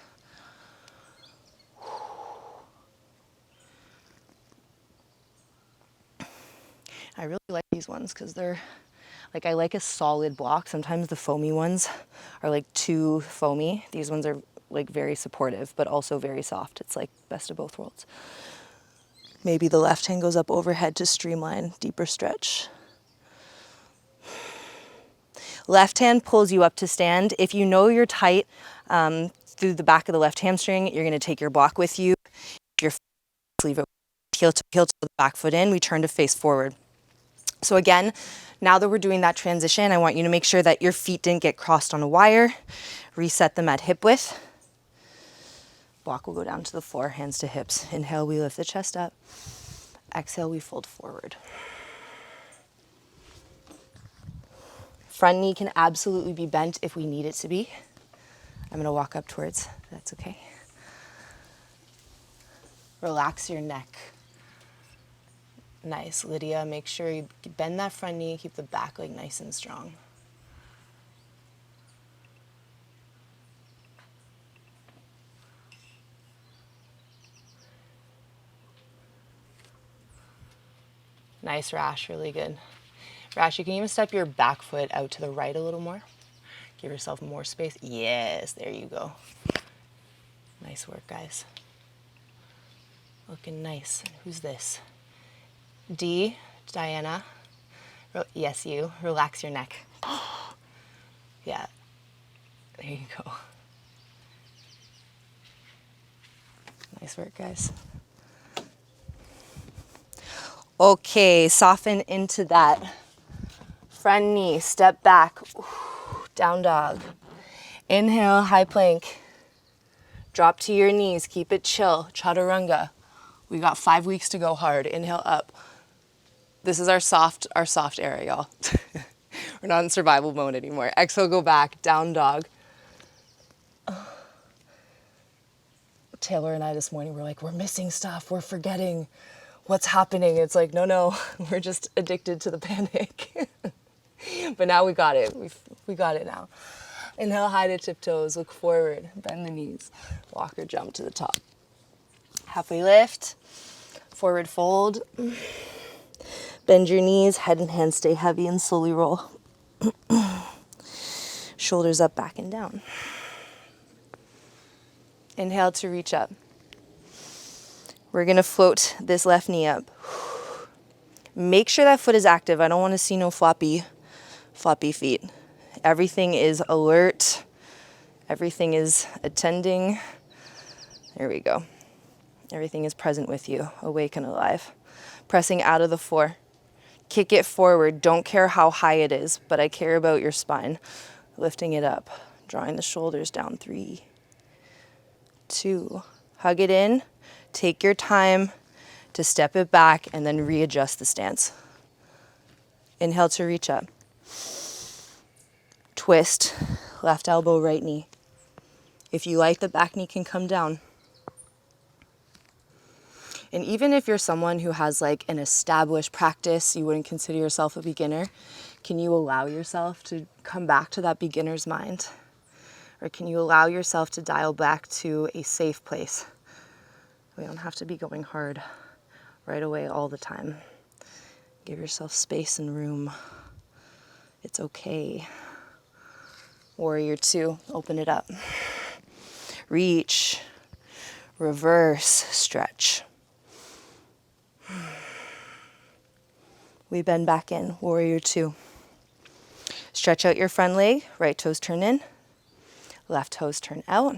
I really like these ones because they're like, I like a solid block. Sometimes the foamy ones are like too foamy. These ones are like very supportive, but also very soft. It's like best of both worlds. Maybe the left hand goes up overhead to streamline, deeper stretch. Left hand pulls you up to stand. If you know you're tight through the back of the left hamstring, you're gonna take your block with you. If you're leave it heel to the back foot in, we turn to face forward. So again, now that we're doing that transition, I want you to make sure that your feet didn't get crossed on a wire. Reset them at hip width. Block will go down to the floor, hands to hips. Inhale, we lift the chest up. Exhale, we fold forward. Front knee can absolutely be bent if we need it to be. I'm gonna walk up towards, that's okay. Relax your neck. Nice, Lydia, make sure you bend that front knee, keep the back leg nice and strong. Nice, Rash, really good. Rash, you can even step your back foot out to the right a little more. Give yourself more space. Yes, there you go. Nice work, guys. Looking nice. Who's this? Diana. Yes, you. Relax your neck. Yeah. There you go. Nice work, guys. Okay, soften into that. Front knee, step back. Down dog. Inhale, high plank. Drop to your knees, keep it chill. Chaturanga. We got 5 weeks to go hard. Inhale up. This is our soft area, y'all. We're not in survival mode anymore. Exhale, go back, down dog. Taylor and I this morning were like, we're missing stuff, we're forgetting what's happening. It's like, no, we're just addicted to the panic. But now we got it. We got it now. Inhale, high to tiptoes, look forward, bend the knees. Walk or jump to the top. Halfway lift, forward fold. Bend your knees, head and hands stay heavy and slowly roll. Shoulders up, back and down. Inhale to reach up. We're gonna float this left knee up. Make sure that foot is active. I don't wanna see no floppy feet. Everything is alert. Everything is attending. There we go. Everything is present with you, awake and alive. Pressing out of the floor. Kick it forward. Don't care how high it is, but I care about your spine. Lifting it up, drawing the shoulders down. 3, 2, hug it in. Take your time to step it back and then readjust the stance. Inhale to reach up. Twist, left elbow, right knee. If you like, the back knee can come down. And even if you're someone who has like an established practice, you wouldn't consider yourself a beginner, can you allow yourself to come back to that beginner's mind? Or can you allow yourself to dial back to a safe place? We don't have to be going hard right away all the time. Give yourself space and room. It's okay. Warrior 2, open it up. Reach, reverse, stretch. We bend back in, warrior 2. Stretch out your front leg, right toes turn in. Left toes turn out.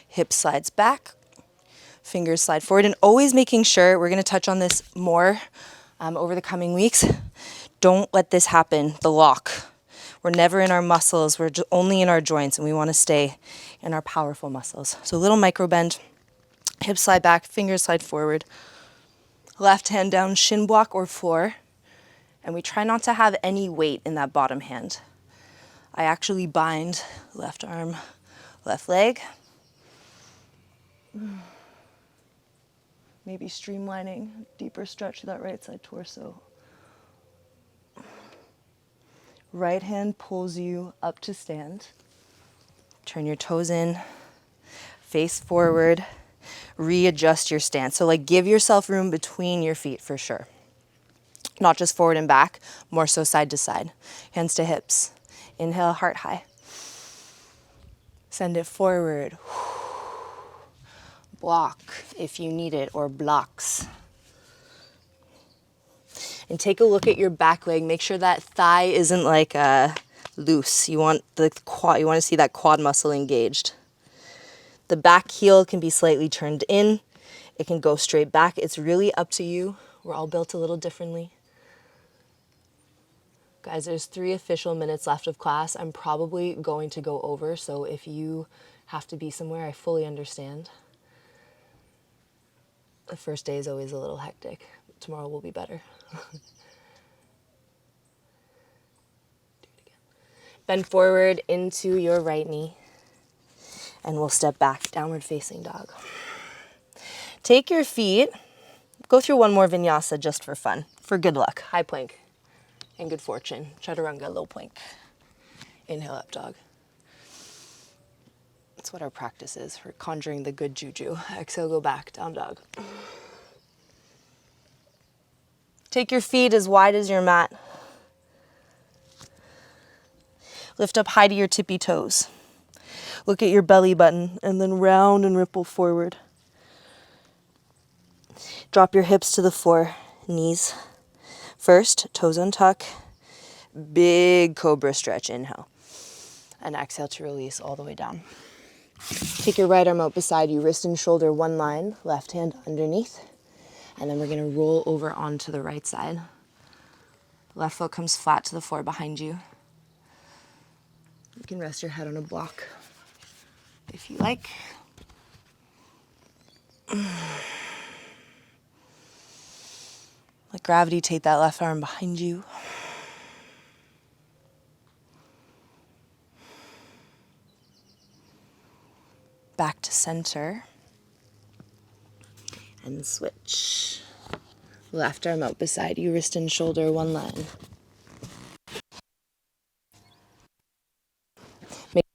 Hip slides back. Fingers slide forward. And always making sure, we're going to touch on this more over the coming weeks. Don't let this happen, the lock. We're never in our muscles. We're only in our joints, and we want to stay in our powerful muscles. So a little micro bend. Hips slide back. Fingers slide forward. Left hand down, shin block or floor. And we try not to have any weight in that bottom hand. I actually bind left arm, left leg. Maybe streamlining, deeper stretch to that right side torso. Right hand pulls you up to stand. Turn your toes in, face forward, readjust your stance. So like give yourself room between your feet for sure. Not just forward and back, more so side to side. Hands to hips. Inhale, heart high. Send it forward. Block if you need it, or blocks. And take a look at your back leg. Make sure that thigh isn't like loose. You want the quad. You want to see that quad muscle engaged. The back heel can be slightly turned in. It can go straight back. It's really up to you. We're all built a little differently. Guys, there's 3 official minutes left of class. I'm probably going to go over, so if you have to be somewhere, I fully understand. The first day is always a little hectic. Tomorrow will be better. Do it again. Bend forward into your right knee, and we'll step back, downward facing dog. Take your feet, go through one more vinyasa just for fun, for good luck. High plank and good fortune. Chaturanga, low plank. Inhale, up dog. That's what our practice is. We're conjuring the good juju. Exhale, go back, down dog. Take your feet as wide as your mat. Lift up high to your tippy toes. Look at your belly button and then round and ripple forward. Drop your hips to the floor, knees. First, toes untuck. Big cobra stretch, inhale. And exhale to release all the way down. Take your right arm out beside you, wrist and shoulder one line, left hand underneath. And then we're gonna roll over onto the right side. Left foot comes flat to the floor behind you. You can rest your head on a block if you like. Let gravity take that left arm behind you. Back to center. And switch. Left arm out beside you, wrist and shoulder one line. Make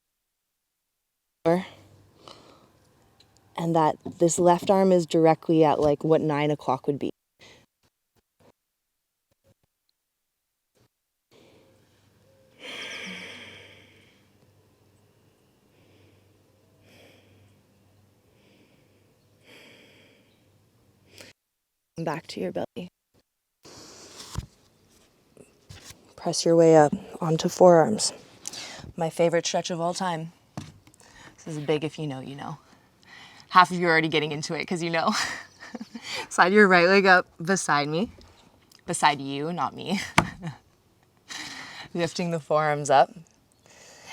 sure and that this left arm is directly at like what 9 o'clock would be. Back to your belly. Press your way up onto forearms. My favorite stretch of all time. This is big if you know, you know. Half of you are already getting into it because you know. Slide your right leg up beside me. Beside you, not me. Lifting the forearms up.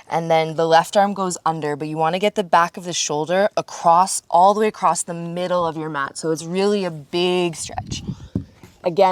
And then the left arm goes under, but you want to get the back of the shoulder across, all the way across the middle of your mat. So it's really a big stretch. Again.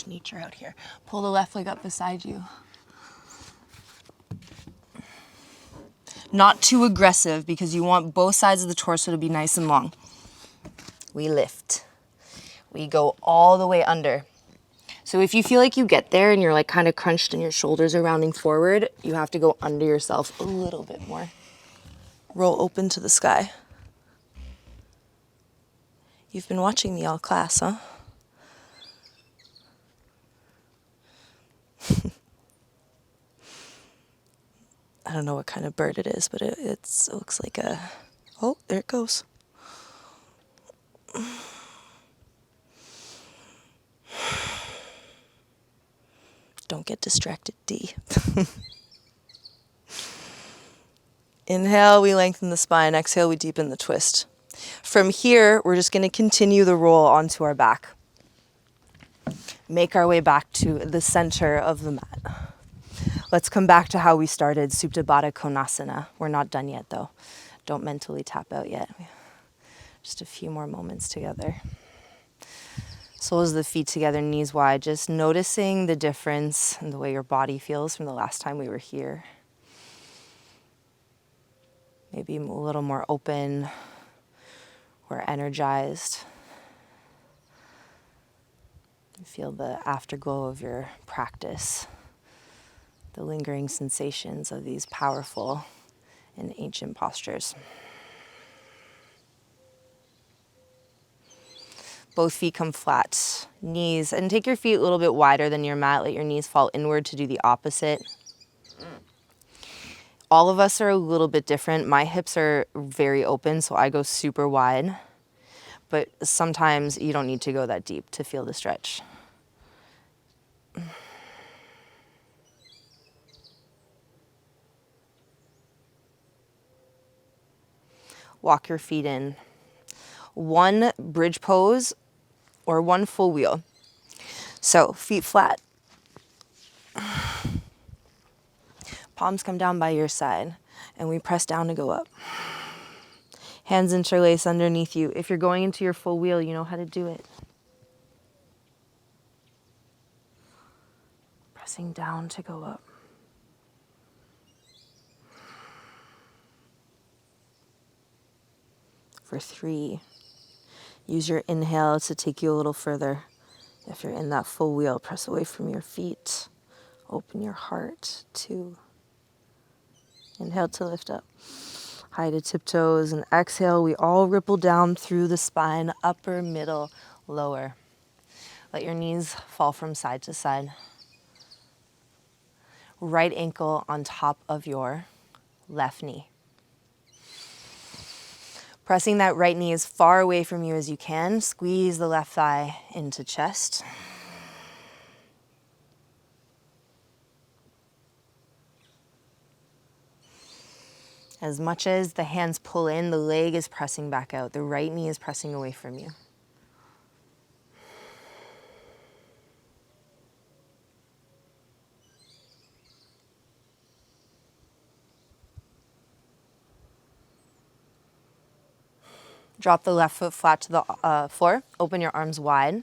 Nature out here. Pull the left leg up beside you. Not too aggressive because you want both sides of the torso to be nice and long. We lift. we go all the way under. So if you feel like you get there and you're like kind of crunched and your shoulders are rounding forward, you have to go under yourself a little bit more. Roll open to the sky. You've been watching me all class, huh? I don't know what kind of bird it is, but it looks like a... Oh, there it goes. Don't get distracted, D. Inhale, we lengthen the spine. Exhale, we deepen the twist. From here, we're just going to continue the roll onto our back. Make our way back to the center of the mat. Let's come back to how we started, Supta Baddha Konasana. We're not done yet, though. Don't mentally tap out yet. Just a few more moments together. Soles of the feet together, knees wide. Just noticing the difference in the way your body feels from the last time we were here. Maybe a little more open or energized. Feel the afterglow of your practice, the lingering sensations of these powerful and ancient postures. Both feet come flat, knees, and take your feet a little bit wider than your mat. Let your knees fall inward to do the opposite. All of us are a little bit different. My hips are very open, so I go super wide. But sometimes you don't need to go that deep to feel the stretch. Walk your feet in. One bridge pose or one full wheel. So feet flat. Palms come down by your side and we press down to go up. Hands interlace underneath you. If you're going into your full wheel, you know how to do it. Pressing down to go up. For 3, use your inhale to take you a little further. If you're in that full wheel, press away from your feet. Open your heart. 2. Inhale to lift up. High to tiptoes, and exhale, we all ripple down through the spine, upper, middle, lower. Let your knees fall from side to side. Right ankle on top of your left knee. Pressing that right knee as far away from you as you can. Squeeze the left thigh into chest. As much as the hands pull in, the leg is pressing back out. The right knee is pressing away from you. Drop the left foot flat to the floor. Open your arms wide.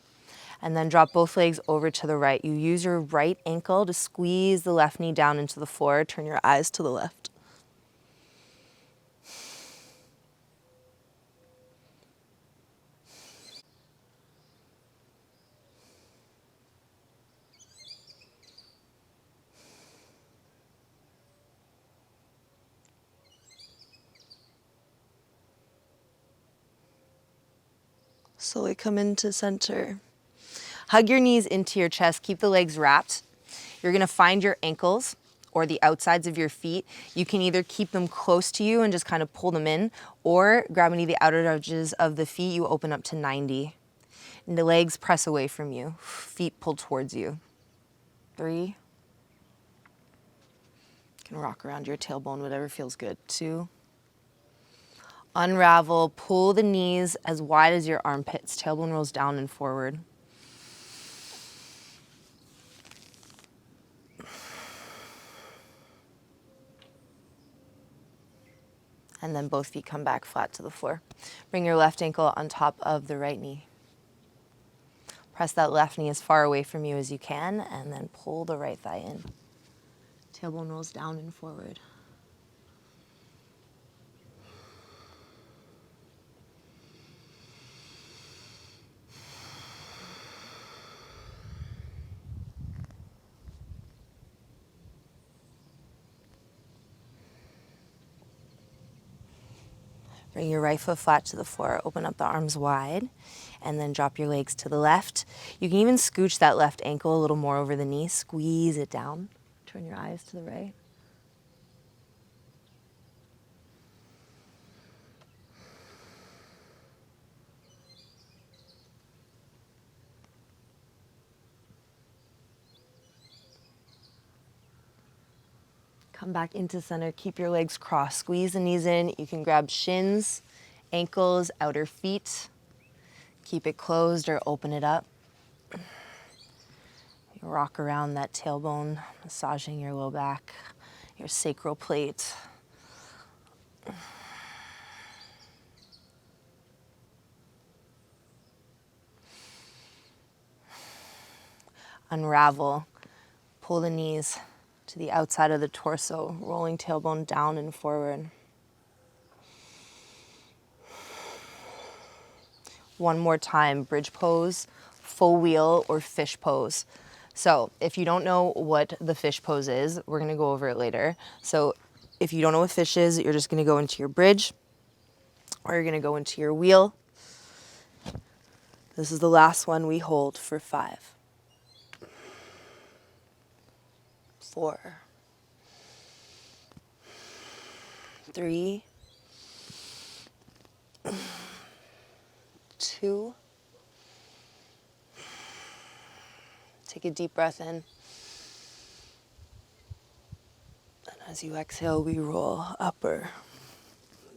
And then drop both legs over to the right. You use your right ankle to squeeze the left knee down into the floor. Turn your eyes to the left. Slowly come into center. Hug your knees into your chest. Keep the legs wrapped. You're going to find your ankles or the outsides of your feet. You can either keep them close to you and just kind of pull them in, or grab any of the outer edges of the feet. You open up to 90. And the legs press away from you. Feet pull towards you. 3. You can rock around your tailbone, whatever feels good. 2. Unravel, pull the knees as wide as your armpits. Tailbone rolls down and forward. And then both feet come back flat to the floor. Bring your left ankle on top of the right knee. Press that left knee as far away from you as you can, and then pull the right thigh in. Tailbone rolls down and forward. Bring your right foot flat to the floor, open up the arms wide, and then drop your legs to the left. You can even scooch that left ankle a little more over the knee, squeeze it down. Turn your eyes to the right. Come back into center, keep your legs crossed, squeeze the knees in. You can grab shins, ankles, outer feet. Keep it closed or open it up. You rock around that tailbone, massaging your low back, your sacral plate. Unravel, pull the knees to the outside of the torso, rolling tailbone down and forward. One more time, bridge pose, full wheel, or fish pose. So if you don't know what the fish pose is, we're gonna go over it later. So if you don't know what fish is, you're just gonna go into your bridge, or you're gonna go into your wheel. This is the last one we hold for 5, 4, 3, 2. Take a deep breath in. And as you exhale, we roll upper,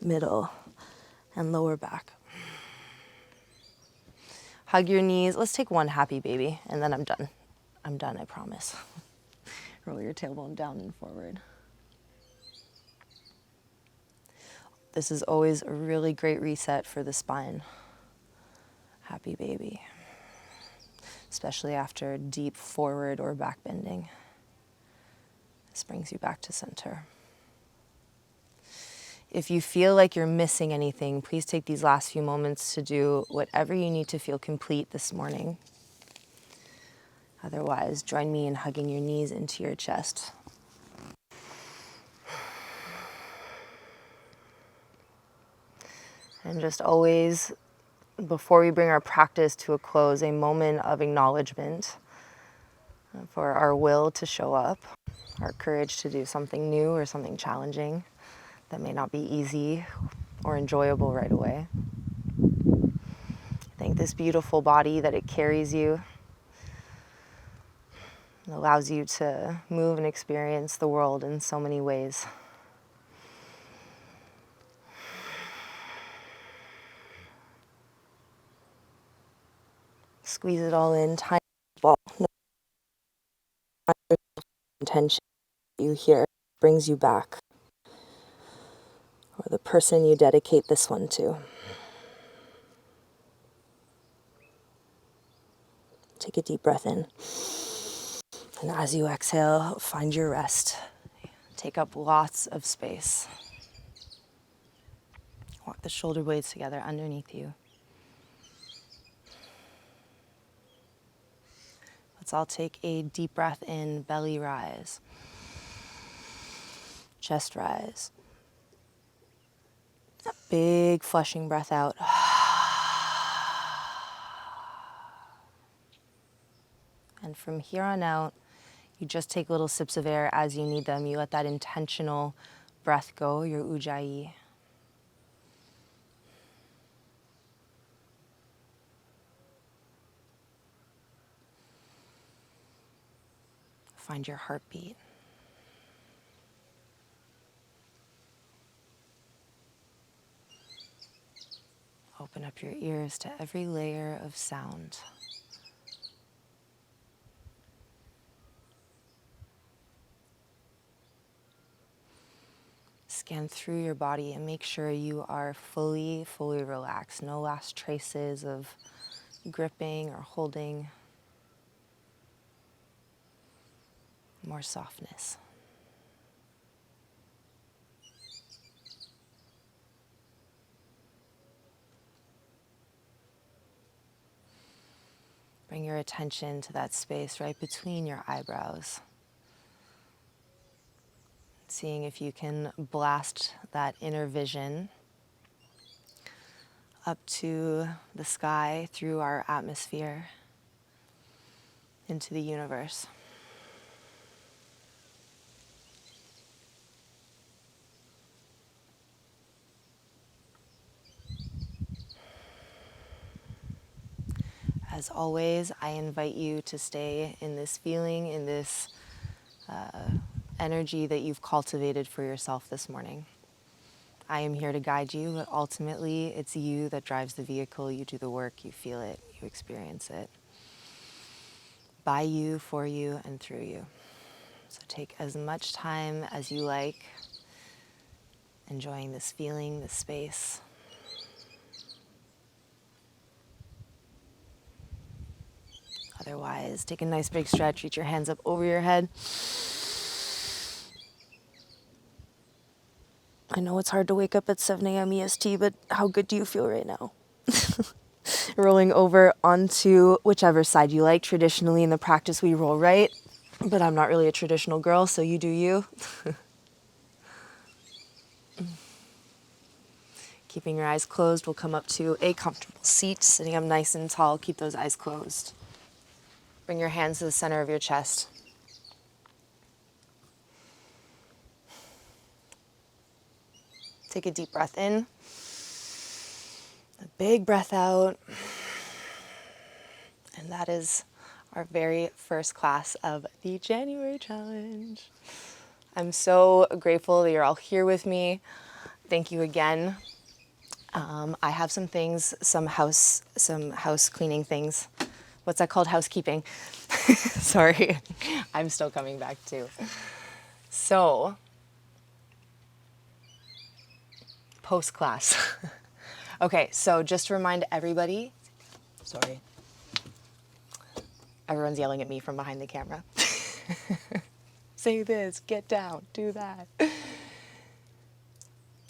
middle, and lower back. Hug your knees. Let's take one happy baby, and then I'm done. I'm done, I promise. Roll your tailbone down and forward. This is always a really great reset for the spine. Happy baby. Especially after deep forward or back bending. This brings you back to center. If you feel like you're missing anything, please take these last few moments to do whatever you need to feel complete this morning. Otherwise, join me in hugging your knees into your chest. And just always, before we bring our practice to a close, a moment of acknowledgement for our will to show up, our courage to do something new or something challenging that may not be easy or enjoyable right away. Thank this beautiful body that it carries you. It allows you to move and experience the world in so many ways. Squeeze it all in, tiny ball. No intention you hear brings you back, or the person you dedicate this one to. Take a deep breath in. And as you exhale, find your rest. Take up lots of space. Walk the shoulder blades together underneath you. Let's all take a deep breath in, belly rise. Chest rise. A big flushing breath out. And from here on out, you just take little sips of air as you need them. You let that intentional breath go, your ujjayi. Find your heartbeat. Open up your ears to every layer of sound. Scan through your body and make sure you are fully relaxed. No last traces of gripping or holding. More softness. Bring your attention to that space right between your eyebrows. Seeing if you can blast that inner vision up to the sky, through our atmosphere, into the universe. As always, I invite you to stay in this feeling, in this energy that you've cultivated for yourself this morning. I am here to guide you, but ultimately it's you that drives the vehicle. You do the work, you feel it, you experience it. By you, for you, and through you. So take as much time as you like, enjoying this feeling, this space. Otherwise, take a nice big stretch, reach your hands up over your head. I know it's hard to wake up at 7 a.m. EST, but how good do you feel right now? Rolling over onto whichever side you like. Traditionally in the practice we roll right, but I'm not really a traditional girl, so you do you. Keeping your eyes closed, we'll come up to a comfortable seat, sitting up nice and tall. Keep those eyes closed. Bring your hands to the center of your chest. Take a deep breath in, a big breath out, and that is our very first class of the January challenge. I'm so grateful that you're all here with me. Thank you again. I have some things, some house cleaning things. What's that called? Housekeeping. Sorry, I'm still coming back too. So, post-class. Okay, so just to remind everybody, sorry, everyone's yelling at me from behind the camera. Say this, get down, do that.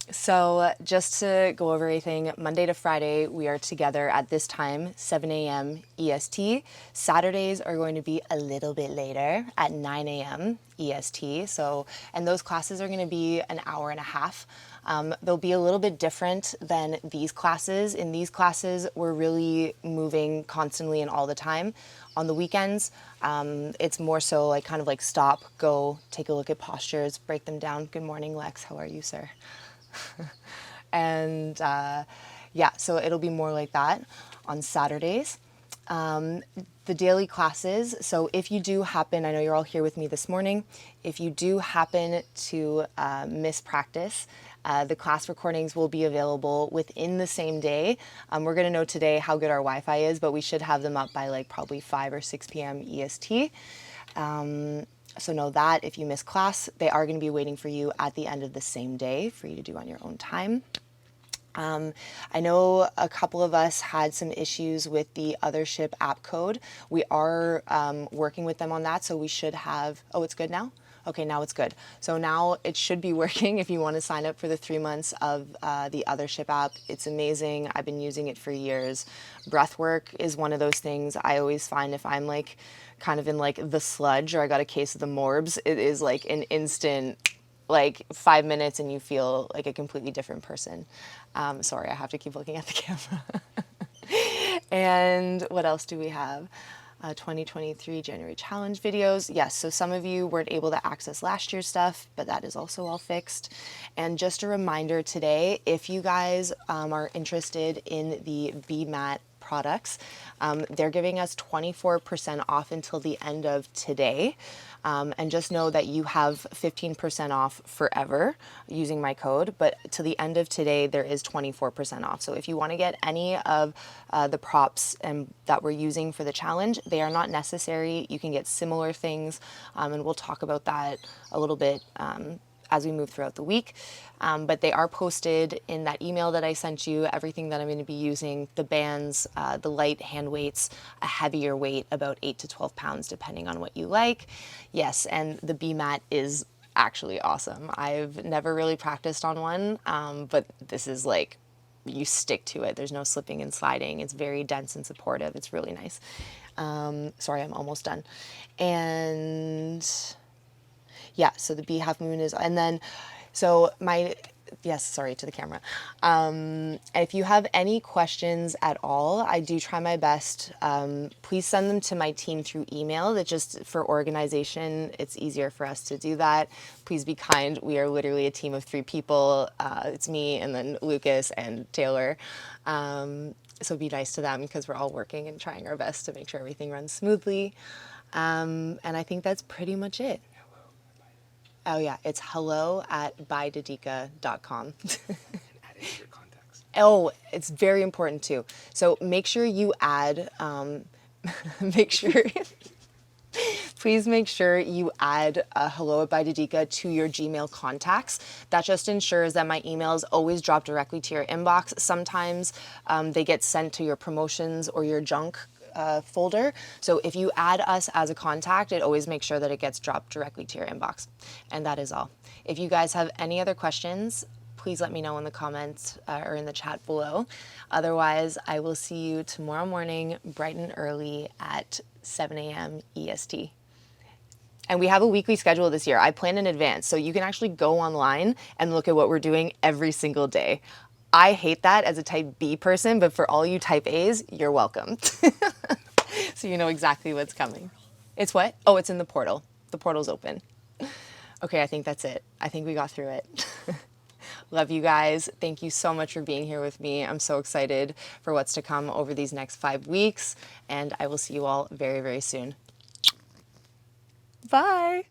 So just to go over everything, Monday to Friday, we are together at this time, 7 a.m. EST. Saturdays are going to be a little bit later at 9 a.m. EST. So, and those classes are going to be an hour and a half. They'll be a little bit different than these classes. In these classes, we're really moving constantly and all the time. On the weekends, it's more so like kind of like stop, go, take a look at postures, break them down. Good morning, Lex. How are you, sir? And yeah, so it'll be more like that on Saturdays. The daily classes, so if you do happen, I know you're all here with me this morning, if you do happen to miss practice, the class recordings will be available within the same day. We're going to know today how good our Wi-Fi is, but we should have them up by like probably 5 or 6 p.m. EST. So know that if you miss class, they are going to be waiting for you at the end of the same day for you to do on your own time. I know a couple of us had some issues with the Othership app code. We are working with them on that, so we should have, oh, it's good now? Okay, now it's good. So now it should be working if you want to sign up for the 3 months of the Othership app. It's amazing. I've been using it for years. Breathwork is one of those things I always find if I'm like kind of in like the sludge or I got a case of the morbs, it is like an instant, like 5 minutes and you feel like a completely different person. Sorry, I have to keep looking at the camera. And what else do we have? 2023 January challenge videos. Yes, so some of you weren't able to access last year's stuff, but that is also all fixed. And just a reminder today, if you guys are interested in the BMAT products, they're giving us 24% off until the end of today. And just know that you have 15% off forever using my code, but to the end of today, there is 24% off. So if you want to get any of the props that we're using for the challenge, they are not necessary. You can get similar things, and we'll talk about that a little bit as we move throughout the week. But they are posted in that email that I sent you, everything that I'm going to be using, the bands, the light hand weights, a heavier weight, about 8 to 12 pounds, depending on what you like. Yes, and the BMAT is actually awesome. I've never really practiced on one, but this is like, you stick to it. There's no slipping and sliding. It's very dense and supportive. It's really nice. Sorry, I'm almost done. And yeah, so the Bee Half Moon is, and then, so my Yes, sorry to the camera. If you have any questions at all, I do try my best. Please send them to my team through email. That just for organization, it's easier for us to do that. Please be kind. We are literally a team of 3 people. It's me and then Lucas and Taylor. So be nice to them because we're all working and trying our best to make sure everything runs smoothly. And I think that's pretty much it. Oh yeah, it's hello@bydedica.com. Add it to your contacts. Oh, it's very important too. So make sure you add, make sure, please make sure you add hello@bydedica to your Gmail contacts. That just ensures that my emails always drop directly to your inbox. Sometimes they get sent to your promotions or your junk folder. So if you add us as a contact, it always makes sure that it gets dropped directly to your inbox. And that is all. If you guys have any other questions, please let me know in the comments or in the chat below. Otherwise, I will see you tomorrow morning, bright and early at 7 a.m. EST. And we have a weekly schedule this year. I plan in advance, so you can actually go online and look at what we're doing every single day. I hate that as a type B person, but for all you type A's, you're welcome. So you know exactly what's coming. It's what? Oh, it's in the portal. The portal's open. Okay, I think that's it. I think we got through it. Love you guys. Thank you so much for being here with me. I'm so excited for what's to come over these next 5 weeks, and I will see you all very, very soon. Bye.